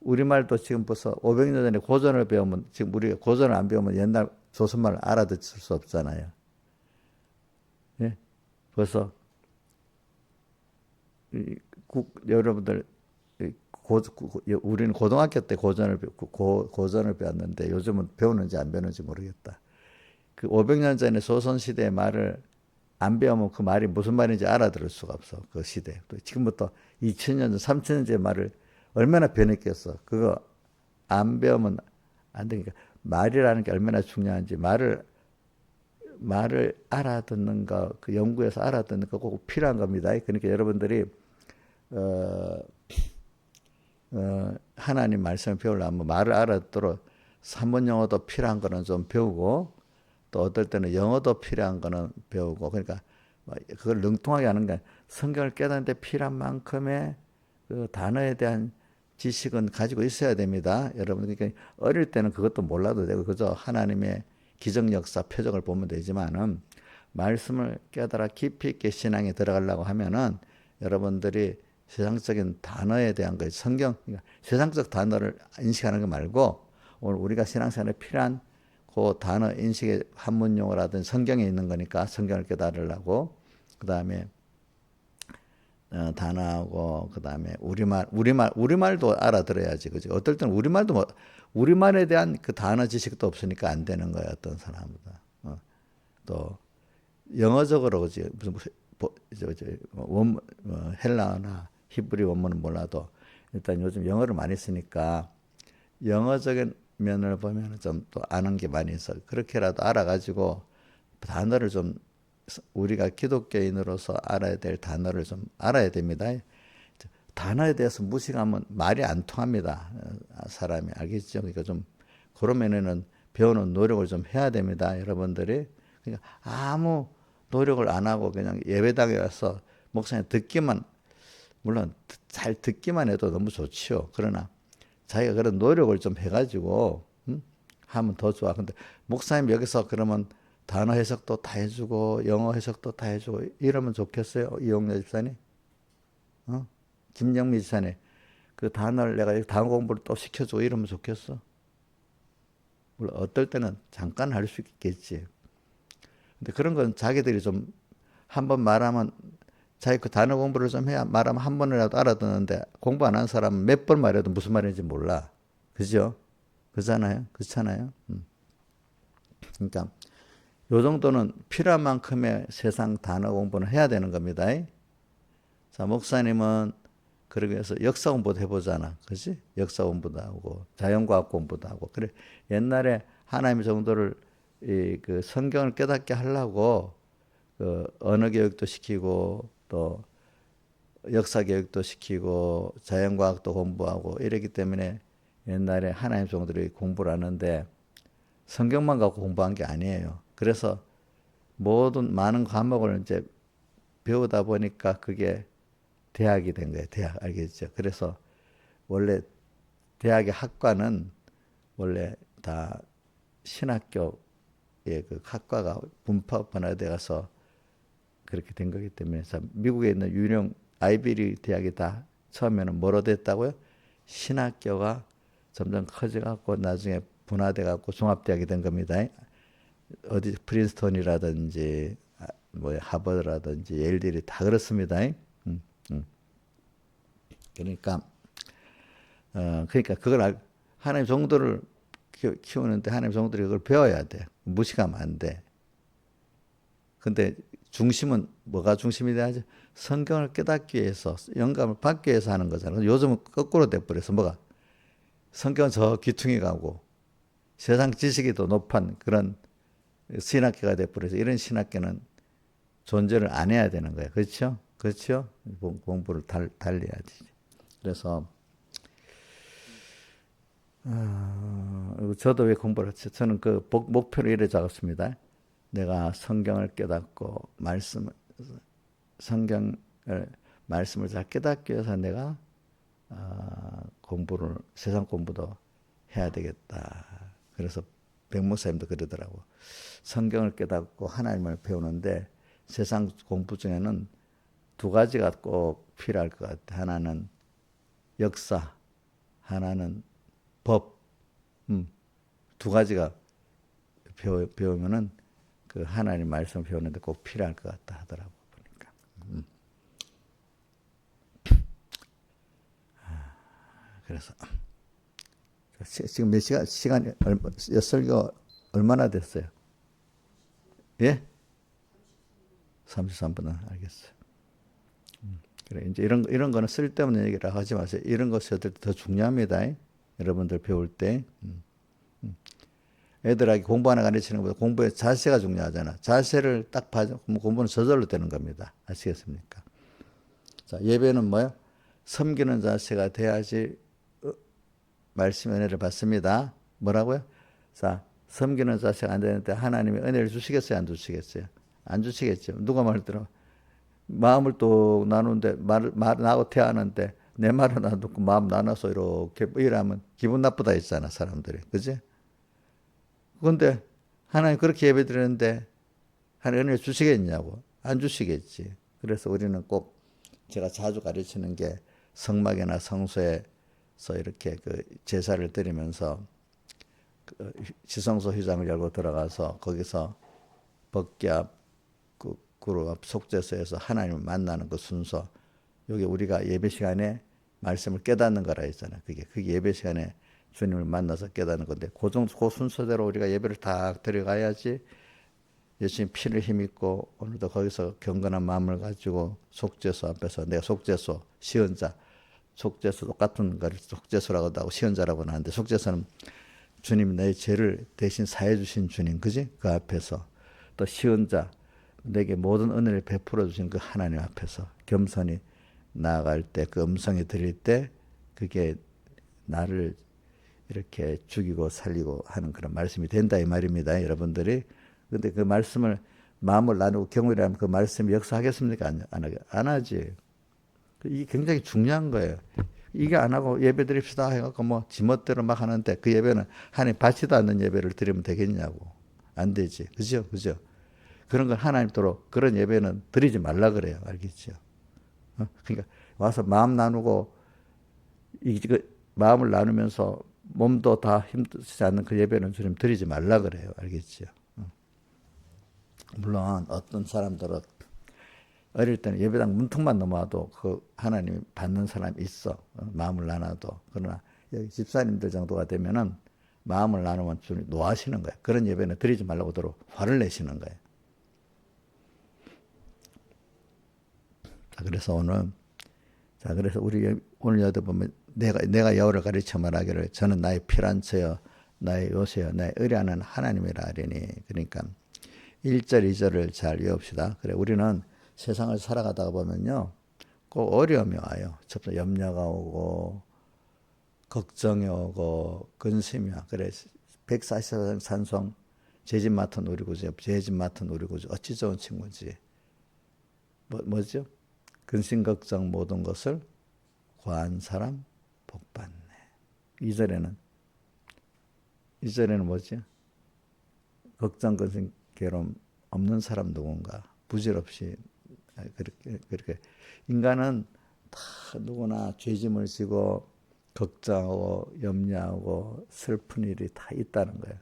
우리말도 지금 벌써 500년 전에 고전을 배우면 지금 우리가 고전을 안 배우면 옛날 조선말을 알아듣을 수 없잖아요. 예? 벌써 여러분들 우리는 고등학교 때 고전을 배웠는데 요즘은 배우는지 안 배우는지 모르겠다. 그 500년 전에 조선시대의 말을 안 배우면 그 말이 무슨 말인지 알아들을 수가 없어. 그 시대. 또 지금부터 2000년 전, 3000년 전의 말을 얼마나 변했겠어. 그거 안 배우면 안 되니까 말이라는 게 얼마나 중요한지 말을 알아듣는 거, 그 연구에서 알아듣는 거 꼭 필요한 겁니다. 그러니까 여러분들이 하나님 말씀을 배우려면 말을 알아듣도록 산문 영어도 필요한 거는 좀 배우고 또 어떨 때는 영어도 필요한 거는 배우고 그러니까 그걸 능통하게 하는 게 성경을 깨닫는데 필요한 만큼의 그 단어에 대한 지식은 가지고 있어야 됩니다. 여러분 그러니까 어릴 때는 그것도 몰라도 되고 그저 하나님의 기적 역사 표적을 보면 되지만은 말씀을 깨달아 깊이 있게 신앙에 들어가려고 하면은 여러분들이 세상적인 단어에 대한 거 그러니까 세상적 단어를 인식하는 거 말고 오늘 우리가 신앙생활에 필요한 그 단어 인식의 한문 용어라든지 성경에 있는 거니까 성경을 깨달으려고 그 다음에 단어하고 그 다음에 우리말도 알아들어야지 그지. 어떨 때는 우리말에 대한 그 단어 지식도 없으니까 안 되는 거야 어떤 사람보다. 또 영어적으로 그지 무슨 헬라어나 히브리 원문은 몰라도 일단 요즘 영어를 많이 쓰니까 영어적인 면을 보면 좀 또 아는 게 많이 있어. 그렇게라도 알아가지고 단어를 좀 우리가 기독교인으로서 알아야 될 단어를 좀 알아야 됩니다. 단어에 대해서 무식하면 말이 안 통합니다. 사람이 알겠죠? 그러니까 좀 그런 면에는 배우는 노력을 좀 해야 됩니다. 여러분들이 그러니까 아무 노력을 안 하고 그냥 예배당에 와서 목사님 듣기만 물론 잘 듣기만 해도 너무 좋지요. 그러나 자기가 그런 노력을 좀 해가지고 하면 더 좋아. 근데 목사님 여기서 그러면 단어 해석도 다 해주고 영어 해석도 다 해주고 이러면 좋겠어요? 이용래 집사님? 어? 김영미 집사님 그 단어를 내가 단어 공부를 또 시켜주고 이러면 좋겠어? 물론 어떨 때는 잠깐 할 수 있겠지. 근데 그런 건 자기들이 좀 한 번 말하면 자기 그 단어 공부를 좀 해야 말하면 한 번이라도 알아듣는데 공부 안 한 사람은 몇 번 말해도 무슨 말인지 몰라. 그죠? 그잖아요. 그렇잖아요. 그러니까 요 정도는 필요한 만큼의 세상 단어 공부는 해야 되는 겁니다. 자, 목사님은 그러기 위해서 역사 공부도 해보잖아. 그지? 역사 공부도 하고, 자연과학 공부도 하고. 그래, 옛날에 하나님 정도를, 그 성경을 깨닫게 하려고, 그 언어 교육도 시키고, 또 역사 교육도 시키고, 자연과학도 공부하고, 이랬기 때문에 옛날에 하나님 정도를 공부를 하는데, 성경만 갖고 공부한 게 아니에요. 그래서 모든 많은 과목을 이제 배우다 보니까 그게 대학이 된 거예요. 대학 알겠죠? 그래서 원래 대학의 학과는 원래 다 신학교의 그 학과가 분파돼 가서 그렇게 된 거기 때문에 미국에 있는 유령 아이비리 대학이 다 처음에는 뭐로 됐다고요? 신학교가 점점 커져갖고 나중에 분화돼 갖고 종합대학이 된 겁니다. 어디 프린스턴이라든지 뭐 하버드라든지 예일들이 다 그렇습니다. 음. 그러니까 그러니까 하나님 정도를 키우는데 하나님 정도를 그걸 배워야 돼. 무식하면 안 돼. 근데 중심은 뭐가 중심이 돼야지? 성경을 깨닫기 위해서 영감을 받기 위해서 하는 거잖아. 요즘은 거꾸로 돼버려서 뭐가 성경은 저 귀퉁이 가고 세상 지식이 더 높은 그런 신학교가 돼버려서 이런 신학교는 존재를 안 해야 되는 거야. 그렇죠? 그렇죠? 공부를 달려야지. 그래서 저도 왜 공부를 했죠? 저는 그 목표를 이래 적었습니다. 내가 성경을 깨닫고 성경을 말씀을 잘 깨닫기 위해서 내가 세상 공부도 해야 되겠다. 그래서 백 목사님도 그러더라고. 성경을 깨닫고 하나님을 배우는데 세상 공부 중에는 두 가지가 꼭 필요할 것 같아. 하나는 역사, 하나는 법. 두 가지가 배우면은 그 하나님 말씀 배우는데 꼭 필요할 것 같다 하더라고 보니까. 그래서 지금 몇 시간이 설교 얼마나 됐어요? 예? 33분 알겠어요. 그래 이제 이런 거는 쓸데없는 얘기를 하지 마세요. 이런 것이 더 중요합니다. 여러분들 배울 때. 애들에게 공부 하나 가르치는 것보다 공부의 자세가 중요하잖아. 자세를 딱 봐서 공부는 저절로 되는 겁니다. 아시겠습니까? 자, 예배는 뭐요? 섬기는 자세가 돼야지 말씀 은혜를 받습니다. 뭐라고요? 자, 섬기는 자세가 안 되는데 하나님이 은혜를 주시겠어요? 안 주시겠어요? 안 주시겠죠. 누가 말 들어? 마음을 또 나누는데 나하고 대하는데 내 말은 안 듣고 마음 나눠서 이렇게 이러면 기분 나쁘다 했잖아 사람들이. 그지? 그런데 하나님 그렇게 예배 드리는데 하나님 은혜 주시겠냐고. 안 주시겠지. 그래서 우리는 꼭 제가 자주 가르치는 게 성막이나 성소에서 이렇게 그 제사를 드리면서 그 지성소 휘장을 열고 들어가서 거기서 법궤 그룹 앞 속죄소에서 하나님을 만나는 그 순서. 여기 우리가 예배 시간에 말씀을 깨닫는 거라 했잖아. 그게 예배 시간에 주님을 만나서 깨닫는 건데 그 순서대로 우리가 예배를 다 드려가야지 예수님 피를 힘입고 오늘도 거기서 경건한 마음을 가지고 속죄소 앞에서 내가 속죄소 시언자 속죄소 똑같은 걸 속죄소라고도 하고 시언자라고는 하는데 속죄소는 주님 내 죄를 대신 사해 주신 주님 그지? 그 앞에서 또 시언자 내게 모든 은혜를 베풀어 주신 그 하나님 앞에서 겸손히 나아갈 때 그 음성이 들릴 때 그게 나를 이렇게 죽이고 살리고 하는 그런 말씀이 된다 이 말입니다. 여러분들이. 근데 그 말씀을 마음을 나누고 경험을 하면 그 말씀이 역사하겠습니까? 안 하지. 이게 굉장히 중요한 거예요. 이게 안 하고 예배 드립시다 해갖고 뭐 지멋대로 막 하는데 그 예배는 하나님 받지도 않는 예배를 드리면 되겠냐고. 안 되지. 그죠? 그죠? 그런 걸 하나님도로 그런 예배는 드리지 말라 그래요. 알겠죠? 그러니까 와서 마음 나누고 마음을 나누면서 몸도 다 힘들지 않는 그 예배는 주님 드리지 말라 그래요. 알겠죠? 물론 어떤 사람들은 어릴 때는 예배당 문턱만 넘어와도 그 하나님이 받는 사람이 있어. 마음을 나눠도. 그러나 여기 집사님들 정도가 되면은 마음을 나누면 주님 노하시는 거예요. 그런 예배는 드리지 말라고 들어 화를 내시는 거예요. 자, 그래서 우리 오늘 여기 보면 내가 여호와를 가르쳐 말하기를 저는 나의 피란처여 나의 요새여 나의 의뢰하는 하나님이라 하리니. 그러니까 1절 2절을 잘 외웁시다. 그래 우리는 세상을 살아가다가 보면요 꼭 어려움이 와요. 첫 염려가 오고 걱정이 오고 근심이 와. 그래 144장 찬송 죄짐 맡은 우리 구주 죄짐 맡은 우리 구주 어찌 좋은 친구지. 뭐죠? 근심 걱정 모든 것을 구한 사람 복 받네. 2절에는 뭐지? 걱정 근심 괴로움 없는 사람 누군가 부질없이 그렇게 인간은 다 누구나 죄짐을 지고 걱정하고 염려하고 슬픈 일이 다 있다는 거예요.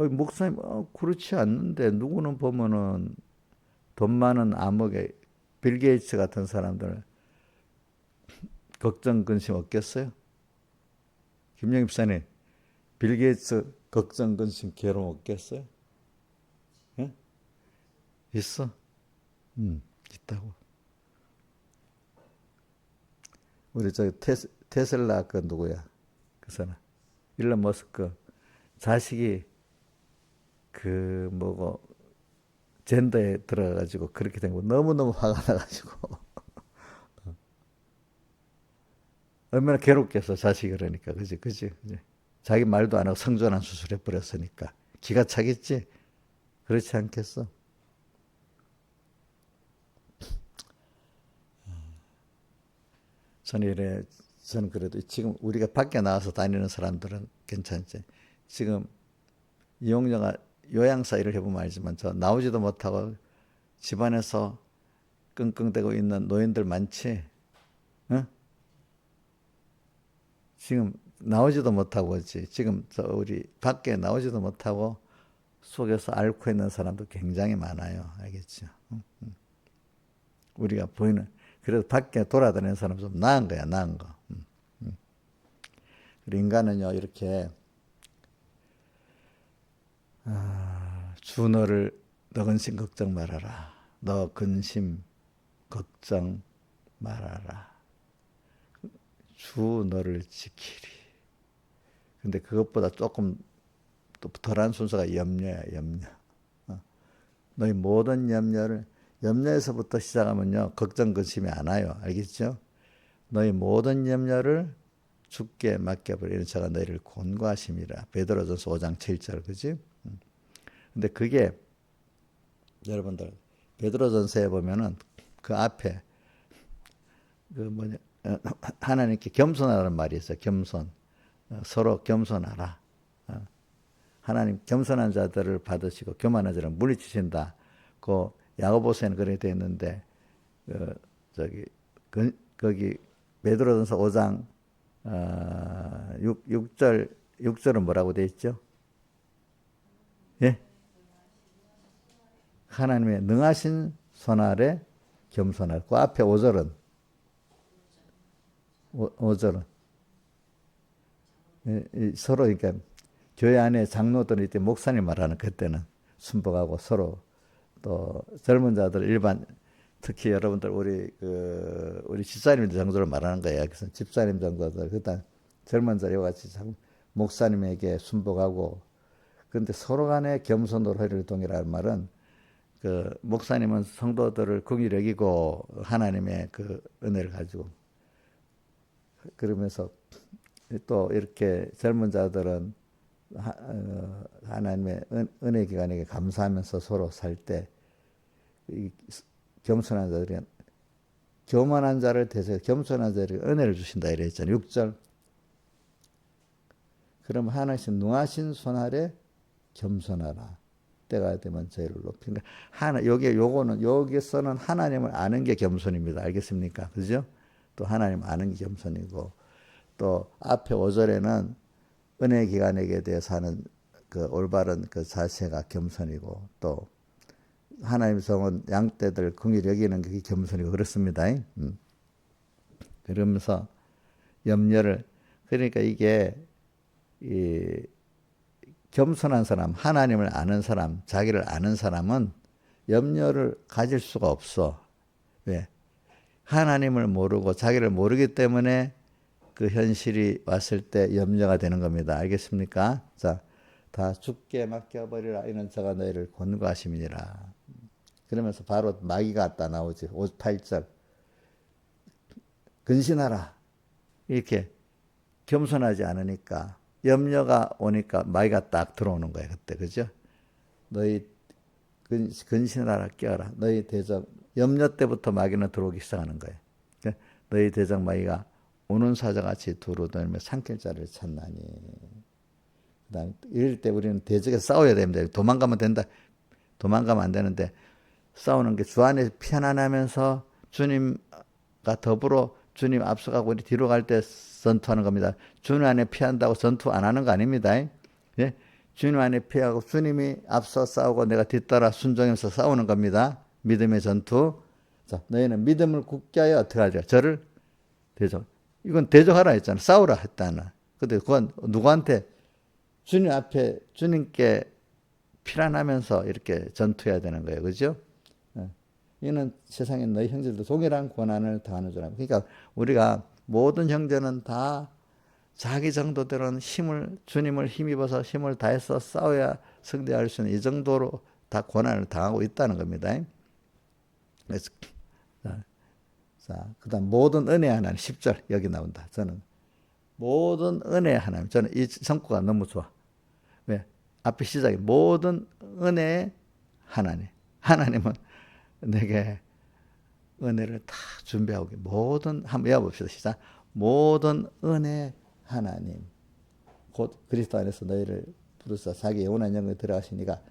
목사님 그렇지 않는데 누구는 보면은 돈 많은 암흑의 빌 게이츠 같은 사람들 걱정 근심 없겠어요? 김영희 집사님 빌 게이츠 걱정 근심 괴로움 없겠어요? 예? 있어? 있다고. 우리 저 테슬라 그 누구야? 그 사람 일론 머스크 자식이 그 뭐고 젠더에 들어가가지고 그렇게 된 거 너무너무 화가 나가지고 얼마나 괴롭겠어 자식이 그러니까 그지 자기 말도 안 하고 성전환 수술해 버렸으니까 기가 차겠지. 그렇지 않겠어? 저는 그래도 지금 우리가 밖에 나와서 다니는 사람들은 괜찮지. 지금 이용녀가 요양사 일을 해보면 알지만 저 나오지도 못하고 집안에서 끙끙대고 있는 노인들 많지. 응? 지금 나오지도 못하고 그렇지. 지금 우리 밖에 나오지도 못하고 속에서 앓고 있는 사람도 굉장히 많아요. 알겠죠? 우리가 보이는 그래도 밖에 돌아다니는 사람 좀 나은 거야, 나은 거. 그리고 인간은요 이렇게 주 너 근심 걱정 말아라. 너 근심 걱정 말아라. 주 너를 지키리. 근데 그것보다 조금 또 덜한 순서가 염려야, 염려. 너희 모든 염려에서부터 시작하면요, 걱정, 근심이 안 와요. 알겠죠? 너희 모든 염려를 주께 맡겨버리는 자가 너희를 권고하심이라. 베드로전서 5장 7절, 그지? 근데 그게, 여러분들, 베드로전서에 보면은 그 앞에, 하나님께 겸손하라는 말이 있어요. 겸손. 서로 겸손하라. 하나님 겸손한 자들을 받으시고 교만한 자를 물리치신다. 그 야고보서에는 그렇게 되어 있는데 거기 베드로전서 5장 6절은 뭐라고 되어 있죠? 예? 하나님의 능하신 손 아래 겸손하라. 그 앞에 5절은 서로 그러니까 교회 안에 장로들이 때 목사님 말하는 그때는 순복하고 서로 또 젊은 자들 일반 특히 여러분들 우리 집사님들 정도를 말하는 거예요. 그래서 집사님 정도들 그다음 젊은 자와 같이 목사님에게 순복하고 그런데 서로 간에 겸손으로 허리를 동이라는 말은 그 목사님은 성도들을 긍휼히 여기고 하나님의 그 은혜를 가지고 그러면서 또 이렇게 젊은 자들은 하나님의 은혜 기관에게 감사하면서 서로 살 때 겸손한 자들이 교만한 자를 대서 겸손한 자에게 은혜를 주신다 이래 했잖아요. 6절. 그럼 하나씩 능하신 손 아래 겸손하라. 때가 되면 저희를 높인다. 요거는 여기서는 하나님을 아는 게 겸손입니다. 알겠습니까? 그죠? 또 하나님 아는 게 겸손이고 또 앞에 5절에는 은혜 기간에게 대해서 하는 그 올바른 그 자세가 겸손이고 또 하나님 성은 양떼들 긍휼히 여기는 게 겸손이고 그렇습니다. 그러면서 염려를 그러니까 이게 이 겸손한 사람, 하나님을 아는 사람, 자기를 아는 사람은 염려를 가질 수가 없어. 왜? 하나님을 모르고 자기를 모르기 때문에 그 현실이 왔을 때 염려가 되는 겁니다. 알겠습니까? 자, 다 죽게 맡겨버리라. 이는 저가 너희를 권고하심이니라. 그러면서 바로 마귀가 왔다 나오지. 58절. 근신하라. 이렇게 겸손하지 않으니까 염려가 오니까 마귀가 딱 들어오는 거예요. 그때. 그죠? 너희 근신하라 깨어라. 너희 대적 염려 때부터 마귀는 들어오기 시작하는 거예요. 너희 대적 마귀가 오는 사자같이 두루다니며 삼킬 자를 찾나니. 그다음 이럴 때 우리는 대적에 싸워야 됩니다. 도망가면 된다. 도망가면 안 되는데 싸우는 게 주 안에 편안하면서 주님과 더불어 주님 앞서가고 우리 뒤로 갈 때 전투하는 겁니다. 주님 안에 피한다고 전투 안 하는 거 아닙니다. 예? 주님 안에 피하고 주님이 앞서 싸우고 내가 뒤따라 순종해서 싸우는 겁니다. 믿음의 전투. 자, 너희는 믿음을 굳게 하여 어떻게 하죠? 저를 대적. 이건 대적하라 했잖아. 싸우라 했다나. 근데 그건 누구한테? 주님 앞에 주님께 피란하면서 이렇게 전투해야 되는 거예요. 그죠? 이는 세상에 너희 형제들도 동일한 고난을 당하는 줄 알고. 그러니까 우리가 모든 형제는 다 자기 정도대로는 주님을 힘입어서 힘을 다해서 싸워야 승리할 수 있는 이 정도로 다 고난을 당하고 있다는 겁니다. 그래서, 자, 그 다음 모든 은혜 하나님 10절 여기 나온다. 저는 모든 은혜 하나님. 저는 이 성구가 너무 좋아. 왜? 앞에 시작이 모든 은혜 하나님. 하나님은 내게 은혜를 다 준비하고 모든 한번 외워봅시다. 시작. 모든 은혜 하나님 곧 그리스도 안에서 너희를 부르사 자기 영원한 영광에 들어가시니까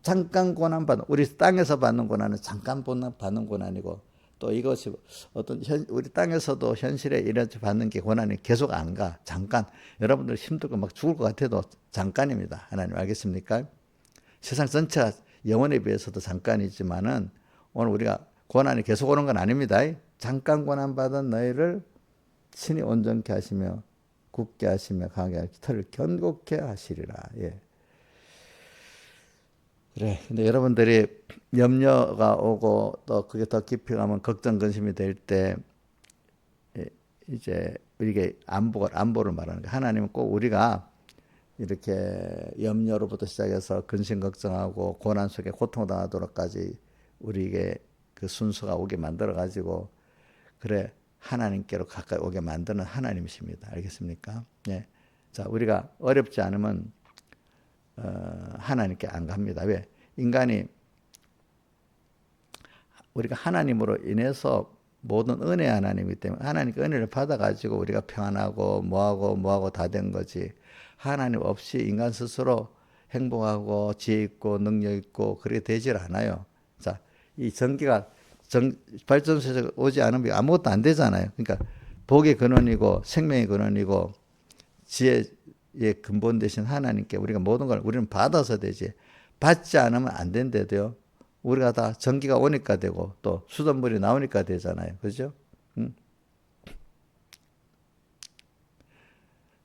잠깐 고난 받는 우리 땅에서 받는 고난은 잠깐 받는 고난이고 또 이것이 어떤 우리 땅에서도 현실에 이렇게 받는 게 고난이 계속 안 가. 잠깐 여러분들 힘들고 막 죽을 것 같아도 잠깐입니다. 하나님 알겠습니까? 세상 전체가 영혼에 비해서도 잠깐이지만은 오늘 우리가 고난이 계속 오는 건 아닙니다. 잠깐 고난 받은 너희를 친히 온전케 하시며 굳게 하시며 강하게 하시며 털을 견고케 하시리라. 예. 그래. 근데 여러분들이 염려가 오고 또 그게 더 깊이 가면 걱정 근심이 될 때 이제 이게 안보를 말하는 거예요. 하나님은 꼭 우리가 이렇게 염려로부터 시작해서 근심 걱정하고 고난 속에 고통당하도록까지 우리에게 그 순서가 오게 만들어 가지고 그래 하나님께로 가까이 오게 만드는 하나님이십니다. 알겠습니까? 예. 자, 우리가 어렵지 않으면 하나님께 안 갑니다. 왜? 인간이 우리가 하나님으로 인해서 모든 은혜 하나님이기 때문에 하나님께 은혜를 받아가지고 우리가 평안하고 뭐하고 다 된 거지. 하나님 없이 인간 스스로 행복하고 지혜 있고 능력 있고 그렇게 되질 않아요. 자, 이 전기가 발전소에서 오지 않으면 아무것도 안 되잖아요. 그러니까 복의 근원이고 생명의 근원이고 지혜의 근본 되신 하나님께 우리가 모든 걸 우리는 받아서 되지. 받지 않으면 안 된대도요. 우리가 다 전기가 오니까 되고 또 수돗물이 나오니까 되잖아요. 그죠?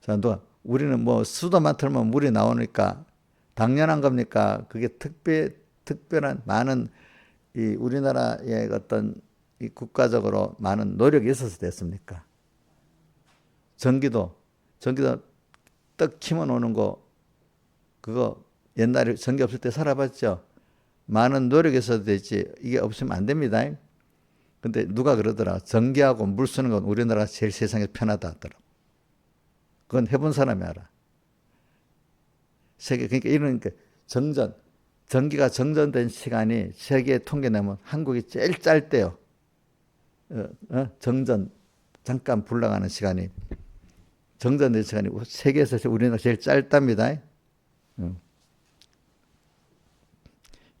자, 우리는 뭐 수도만 틀면 물이 나오니까 당연한 겁니까? 그게 특별한 많은 이 우리나라의 어떤 이 국가적으로 많은 노력이 있어서 됐습니까? 전기도 떡 키면 오는 거 그거 옛날에 전기 없을 때 살아봤죠? 많은 노력이 있어도 되지 이게 없으면 안 됩니다. 근데 누가 그러더라. 전기하고 물 쓰는 건 우리나라가 제일 세상에서 편하다 하더라고. 그건 해본 사람이 알아. 그러니까 이런 전기가 정전된 시간이 세계 통계 내면 한국이 제일 짧대요. 정전 잠깐 불러가는 시간이 정전된 시간이 세계에서 우리나라 제일 짧답니다.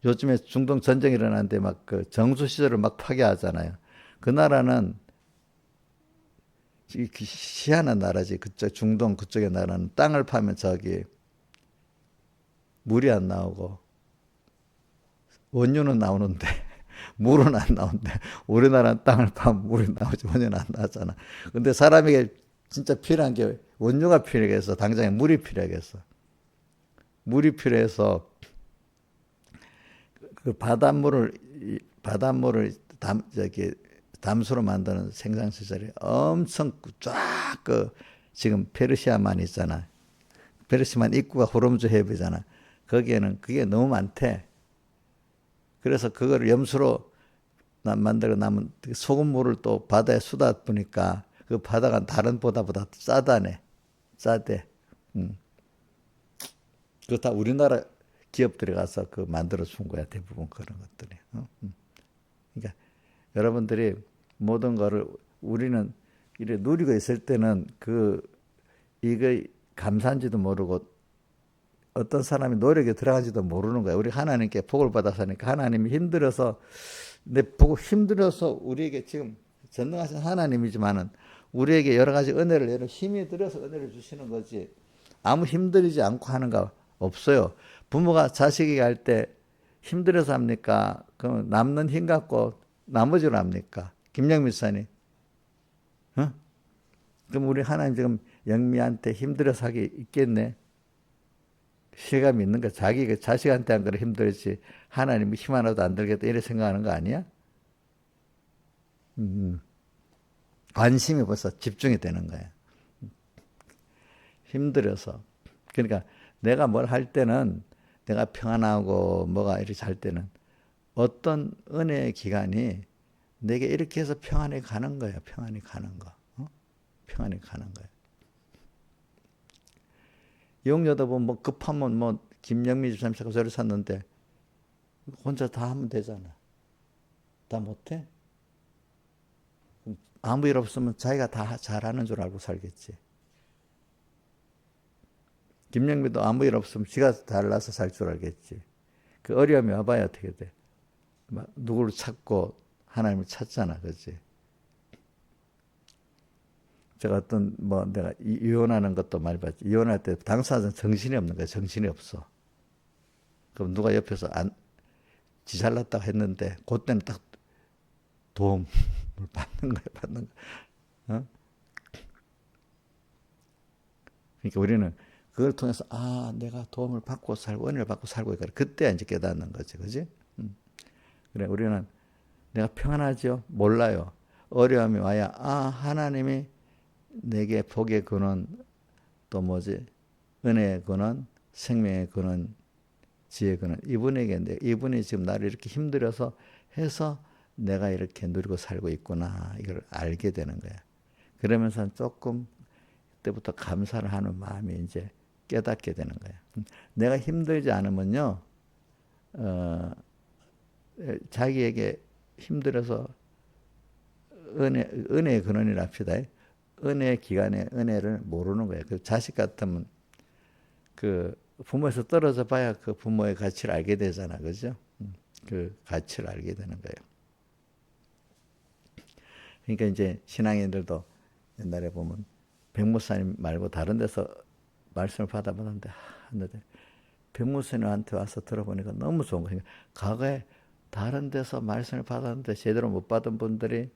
요즘에 중동 전쟁이 일어나는데 막 그 정수 시설을 막 파괴하잖아요. 그 나라는 희한한 나라지. 그쪽 중동 그쪽의 나라는 땅을 파면 저기 물이 안 나오고 원유는 나오는데 물은 안 나오는데 우리나라는 땅을 파면 물이 나오지 원유는 안 나잖아. 근데 사람에게 진짜 필요한 게 원유가 필요해서 당장에 물이 필요하겠어. 물이 필요해서 그 바닷물을 저기 담수로 만드는 생산 시설이 엄청 쫙 그 지금 페르시아만 있잖아. 페르시아만 입구가 호르무즈 해협이잖아. 거기에는 그게 너무 많대. 그래서 그거를 염수로 만들어 남은 소금물을 또 바다에 쏟아 부니까 그 바다가 다른 바다보다 싸다네. 싸대. 그거 다 우리나라 기업들이 가서 그 만들어 준 거야. 대부분 그런 것들이. 그러니까 여러분들이 모든 거를 우리는 이래 누리고 있을 때는 이거 감사한지도 모르고 어떤 사람이 노력에 들어간지도 모르는 거야. 우리 하나님께 복을 받아서 하니까 하나님이 힘들어서 보고 힘들어서 우리에게 지금 전능하신 하나님이지만은 우리에게 여러 가지 은혜를 여러 힘이 들어서 은혜를 주시는 거지. 아무 힘들이지 않고 하는 거 없어요. 부모가 자식에게 할 때 힘들어서 합니까? 그럼 남는 힘 갖고 나머지로 합니까? 김영민 사님. 어? 그럼 우리 하나님 지금 영미한테 힘들어서 하기 있겠네. 실감이 있는 거. 자기가 자식한테 한 거는 힘들지. 하나님이 힘 하나도 안 들겠다. 이렇게 생각하는 거 아니야? 관심이 벌써 집중이 되는 거야. 힘들어서. 그러니까 내가 뭘 할 때는 내가 평안하고 뭐가 이렇게 할 때는 어떤 은혜의 기간이 내게 이렇게 해서 평안히 가는 거야. 평안히 가는 거. 평안히 가는 거야. 영여다 보면 뭐 급하면 뭐 김영미 집사님 저를 샀는데 혼자 다 하면 되잖아. 다 못해? 아무 일 없으면 자기가 다 잘하는 줄 알고 살겠지. 김영미도 아무 일 없으면 지가 잘나서 살 줄 알겠지. 그 어려움이 와봐야 어떻게 돼. 누구를 찾고 하나님을 찾잖아. 그렇지? 제가 어떤 내가 이혼하는 것도 많이 봤지. 이혼할 때 당사자는 정신이 없는 거야. 정신이 없어. 그럼 누가 옆에서 지 잘났다고 했는데 그때는 딱 도움을 받는 거야. 받는 거. 어? 그러니까 우리는 그걸 통해서 내가 도움을 받고 살고 은혜를 받고 살고 있구나. 그때 이제 깨닫는 거지. 그지? 그래 우리는 내가 평안하죠? 몰라요. 어려움이 와야 하나님이 내게 복의 근원 또 뭐지? 은혜의 근원, 생명의 근원, 지혜의 근원. 이분이 지금 나를 이렇게 힘들어서 해서 내가 이렇게 누리고 살고 있구나. 이걸 알게 되는 거야. 그러면서 조금 그때부터 감사를 하는 마음이 이제 깨닫게 되는 거야. 내가 힘들지 않으면요, 자기에게 힘들어서 은혜의 근원이라 합시다. 은혜의 기간에 은혜를 모르는 거예요. 그 자식 같으면 그 부모에서 떨어져 봐야 그 부모의 가치를 알게 되잖아. 그죠? 그 가치를 알게 되는 거예요. 그러니까 이제 신앙인들도 옛날에 보면 백목사님 말고 다른 데서 말씀을 받아봤는데 백목사님한테 와서 들어보니까 너무 좋은 거예요. 과거에 다른 데서 말씀을 받았는데 제대로 못 받은 분들이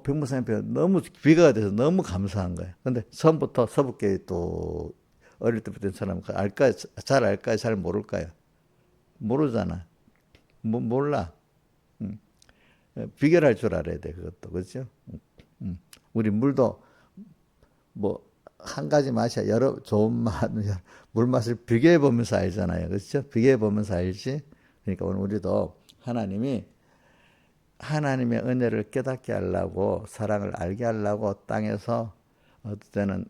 백목사님께 너무 비가가 돼서 너무 감사한 거예요. 근데 처음부터 서북교회 또 어릴 때부터 된 사람은 알까요? 잘 알까요? 잘 모를까요? 모르잖아. 몰라. 비교할 줄 알아야 돼, 그것도. 그렇죠? 우리 물도 한 가지 맛이야. 여러 좋은 물 맛을 비교해 보면서 알잖아요. 그렇죠? 비교해 보면서 알지? 그러니까 오늘 우리도 하나님의 은혜를 깨닫게 하려고 사랑을 알게 하려고 땅에서 어떤 때는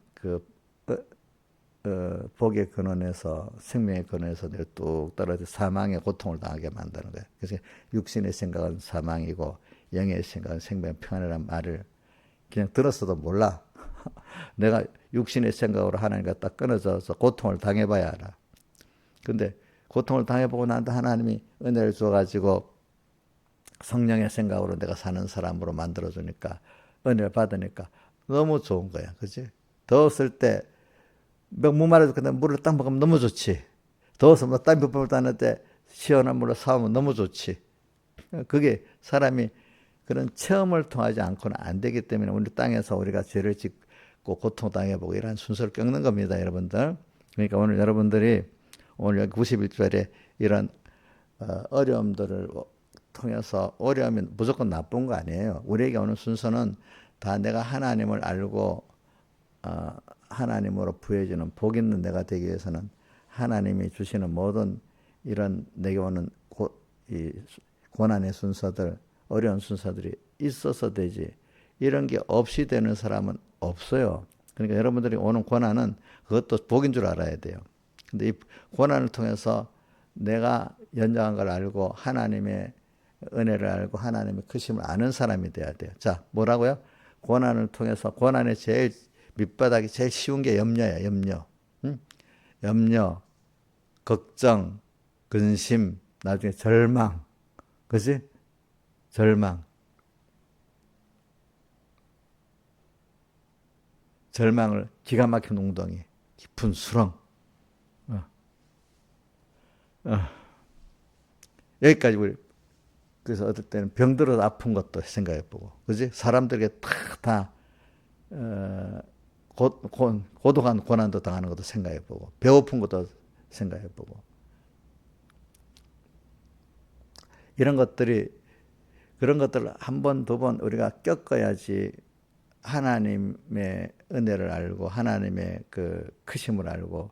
복의 근원에서 생명의 근원에서 뚝 떨어져 사망의 고통을 당하게 만드는 거예요. 그래서 육신의 생각은 사망이고 영의 생각은 생명 평안이라는 말을 그냥 들었어도 몰라. 내가 육신의 생각으로 하나님과 딱 끊어져서 고통을 당해봐야 알아. 근데 고통을 당해보고 난다 하나님이 은혜를 주어가지고 성령의 생각으로 내가 사는 사람으로 만들어주니까 은혜를 받으니까 너무 좋은 거야. 그지? 더웠을 때 목마르도 근데 물을 딱 먹으면 너무 좋지. 더워서 뭐 땀 몇 번을 따는데 시원한 물로 사오면 너무 좋지. 그게 사람이 그런 체험을 통하지 않고는 안 되기 때문에 우리 땅에서 우리가 죄를 짓고 고통당해보고 이런 순서를 겪는 겁니다, 여러분들. 그러니까 오늘 여러분들이 오늘 91절에 이런 어려움들을 통해서 어려움이 무조건 나쁜 거 아니에요. 우리에게 오는 순서는 다 내가 하나님을 알고 하나님으로 부여지는 복 있는 내가 되기 위해서는 하나님이 주시는 모든 이런 내게 오는 이 고난의 순서들, 어려운 순서들이 있어서 되지 이런 게 없이 되는 사람은 없어요. 그러니까 여러분들이 오는 고난은 그것도 복인 줄 알아야 돼요. 근데 이 고난을 통해서 내가 연장한 걸 알고 하나님의 은혜를 알고 하나님의 크심을 아는 사람이 돼야 돼요. 자, 뭐라고요? 고난을 통해서 고난의 제일 밑바닥이 제일 쉬운 게 염려야, 염려. 응? 염려, 걱정, 근심, 나중에 절망. 그지? 절망. 절망을 기가 막힌 웅덩이, 깊은 수렁. 여기까지 우리 그래서 어떨 때는 병들어서 아픈 것도 생각해보고, 그지? 사람들에게 다 고독한 고난도 당하는 것도 생각해보고, 배고픈 것도 생각해보고, 이런 것들이 그런 것들을 한 번, 두 번 우리가 겪어야지 하나님의 은혜를 알고 하나님의 그 크심을 알고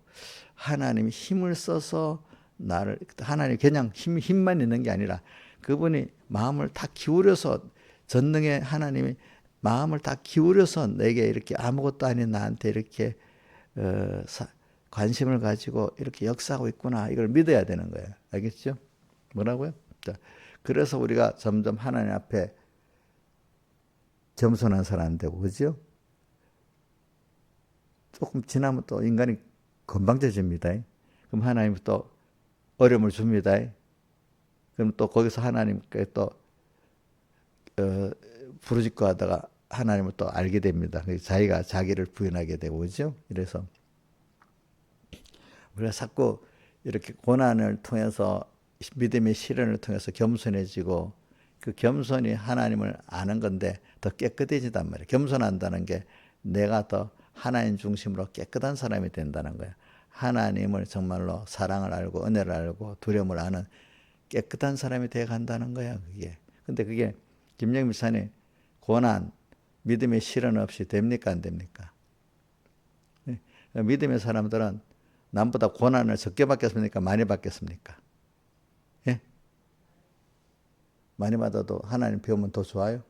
하나님이 힘을 써서 나를 하나님 그냥 힘만 있는 게 아니라 그분이 마음을 다 기울여서 전능의 하나님이 마음을 다 기울여서 내게 이렇게 아무것도 아닌 나한테 이렇게 관심을 가지고 이렇게 역사하고 있구나 이걸 믿어야 되는 거예요. 알겠죠? 뭐라고요? 자, 그래서 우리가 점점 하나님 앞에 겸손한 사람 되고, 그죠? 조금 지나면 또 인간이 건방져집니다. 그럼 하나님이 또 어려움을 줍니다. 그럼 또 거기서 하나님께 또 부르짖고 하다가 하나님을 또 알게 됩니다. 자기가 자기를 부인하게 되고, 그죠? 이래서 우리가 자꾸 이렇게 고난을 통해서 믿음의 시련을 통해서 겸손해지고 그 겸손이 하나님을 아는 건데 더 깨끗해지단 말이에요. 겸손한다는 게 내가 더 하나님 중심으로 깨끗한 사람이 된다는 거예요. 하나님을 정말로 사랑을 알고 은혜를 알고 두려움을 아는 깨끗한 사람이 되어 간다는 거야, 그게. 근데 그게 김영민 목사님 고난, 믿음의 시련 없이 됩니까, 안 됩니까? 믿음의 사람들은 남보다 고난을 적게 받겠습니까, 많이 받겠습니까? 예? 많이 받아도 하나님 배우면 더 좋아요?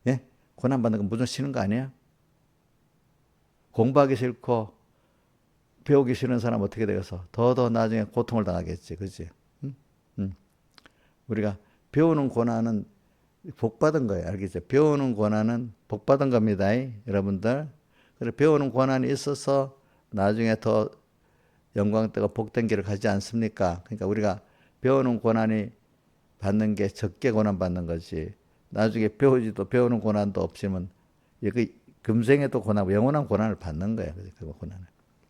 예? 고난 받는 건 무조건 쉬는 거 아니야? 공부하기 싫고 배우기 싫은 사람 어떻게 되겠어? 더 나중에 고통을 당하겠지, 그렇지? 우리가 배우는 고난은 복 받은 거예요, 알겠죠? 배우는 고난은 복 받은 겁니다, 여러분들. 그래서 배우는 고난이 있어서 나중에 더 영광되고 복된 길을 가지 않습니까? 그러니까 우리가 배우는 고난이 받는 게 적게 고난 받는 거지. 나중에 배우는 고난도 없으면 금생에도 고난, 영원한 고난을 받는 거예요. 그 고난을.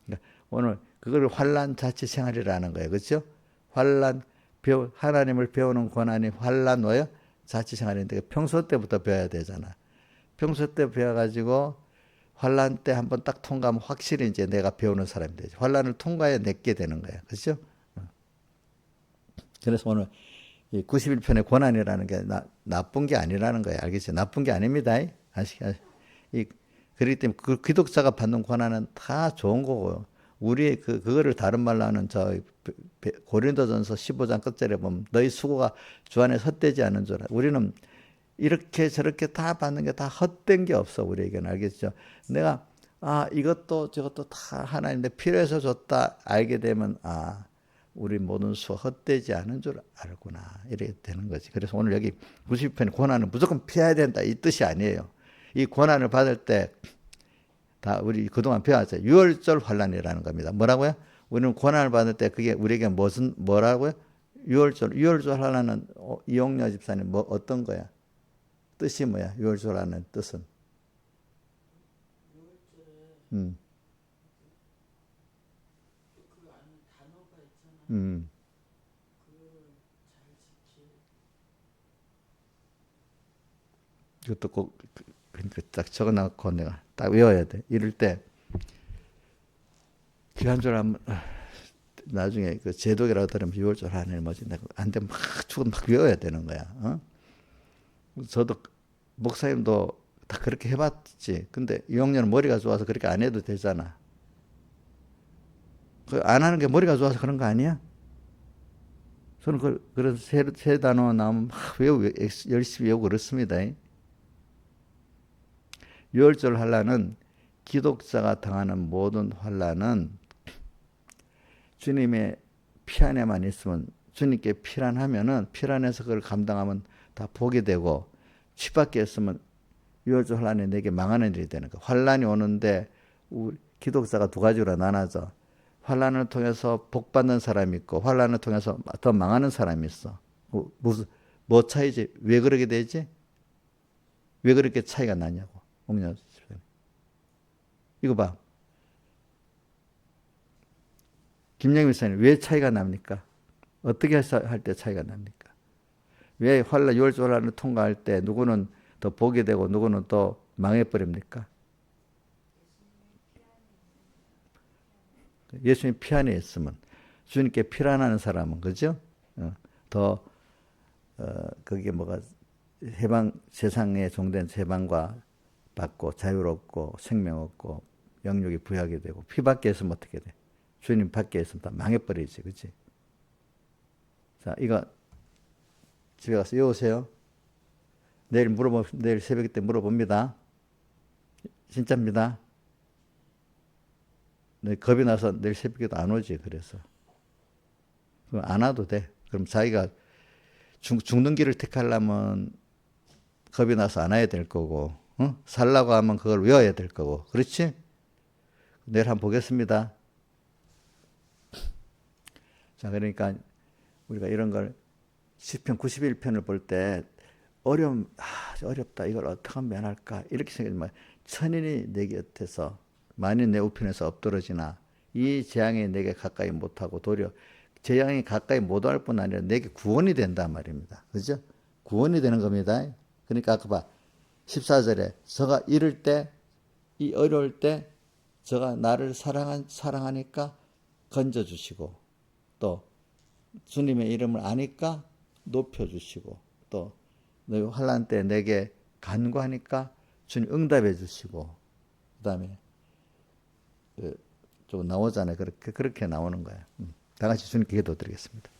그러니까 오늘 그걸 환난 자치 생활이라는 거예요. 그렇죠? 하나님을 배우는 고난이 환난 뭐예요? 자치 생활인데 평소 때부터 배워야 되잖아. 평소 때 배워가지고 환난 때 한번 딱 통과하면 확실히 이제 내가 배우는 사람이 되죠. 환난을 통과해 내게 되는 거예요. 그렇죠? 그래서 오늘 이 91편의 고난이라는 게 나쁜 게 아니라는 거예요. 알겠죠? 나쁜 게 아닙니다. 그렇기 때문에 그 기독자가 받는 고난은 다 좋은 거고요. 우리 그거를 다른 말로 하는 고린도전서 15장 끝절에 보면 너희 수고가 주 안에 헛되지 않은 줄 알아. 우리는 이렇게 저렇게 다 받는 게 다 헛된 게 없어. 우리에게는. 알겠죠? 내가 이것도 저것도 다 하나님 내 필요해서 줬다 알게 되면 우리 모든 수가 헛되지 않은 줄 알구나. 이렇게 되는 거지. 그래서 오늘 여기 90편의 고난은 무조건 피해야 된다. 이 뜻이 아니에요. 이 고난을 받을 때 다 우리 그동안 배웠어요. 유월절 환란이라는 겁니다. 뭐라고요? 우리는 고난을 받을 때 그게 우리에게 뭐라고요? 유월절 환란은 이용녀 집사님 뭐 어떤 거야? 뜻이 뭐야? 유월절 환란의 뜻은? 음. 음. 이것도 꼭 그러니까 딱 적어놓고 내가 딱 외워야 돼. 이럴 때 기한절 하면 나중에 그 제독이라고 들으면 6월절 하는 뭐지? 내가 안 되면 막 죽은 막 외워야 되는 거야. 어? 저도 목사님도 다 그렇게 해봤지. 근데 이용녀는 머리가 좋아서 그렇게 안 해도 되잖아. 그 안 하는 게 머리가 좋아서 그런 거 아니야? 저는 그래서 세 단어 나오면 막 열심히 외우고 그렇습니다. 6월절 환란은 기독자가 당하는 모든 환란은 주님의 피 안에만 있으면 주님께 피란하면은 피란해서 그걸 감당하면 다 복이 되고 피 밖에 있으면 유월절 환란이 내게 망하는 일이 되는 거야. 환란이 오는데 우리 기독자가 두 가지로 나눠져. 환란을 통해서 복 받는 사람이 있고 환란을 통해서 더 망하는 사람이 있어. 뭐 차이지? 왜 그러게 되지? 왜 그렇게 차이가 나냐고. 이거 봐. 김영민 목사님 왜 차이가 납니까? 어떻게 할 때 차이가 납니까? 왜 유월절 환란을 통과할 때 누구는 더 복이 되고 누구는 또 망해버립니까? 예수님 피 안에 있으면 주님께 피란하는 사람은 그죠? 더 그게 뭐가 세상에 종된 해방과 받고 자유롭고 생명 얻고 영육이 부여하게 되고 피 밖에 있으면 어떻게 돼? 주님 밖에 있으면 다 망해버리지, 그치? 자, 이거 집에 가서 외우세요. 내일 새벽 때 물어봅니다. 진짜입니다. 겁이 나서 내일 새벽에도 안 오지, 그래서. 그럼 안 와도 돼. 그럼 자기가 죽는 길을 택하려면 겁이 나서 안 와야 될 거고, 살라고 하면 그걸 외워야 될 거고, 그렇지? 내일 한번 보겠습니다. 자, 그러니까 우리가 이런 걸 10편, 91편을 볼 때 어렵다. 이걸 어떻게 하면 면할까? 이렇게 생각하지만 천인이 내 곁에서 만일 내 우편에서 엎드러지나 이 재앙이 내게 가까이 못하고 도리어 재앙이 가까이 못할 뿐 아니라 내게 구원이 된단 말입니다. 그죠? 구원이 되는 겁니다. 그러니까 아까 봐. 14절에 저가 이럴 때, 이 어려울 때 저가 나를 사랑하니까 건져주시고 또 주님의 이름을 아니까 높여주시고 또 너희 환난 때 내게 간구하니까 주님 응답해 주시고 그 다음에 좀 나오잖아요. 그렇게 나오는 거예요. 다 같이 주님께 기도드리겠습니다.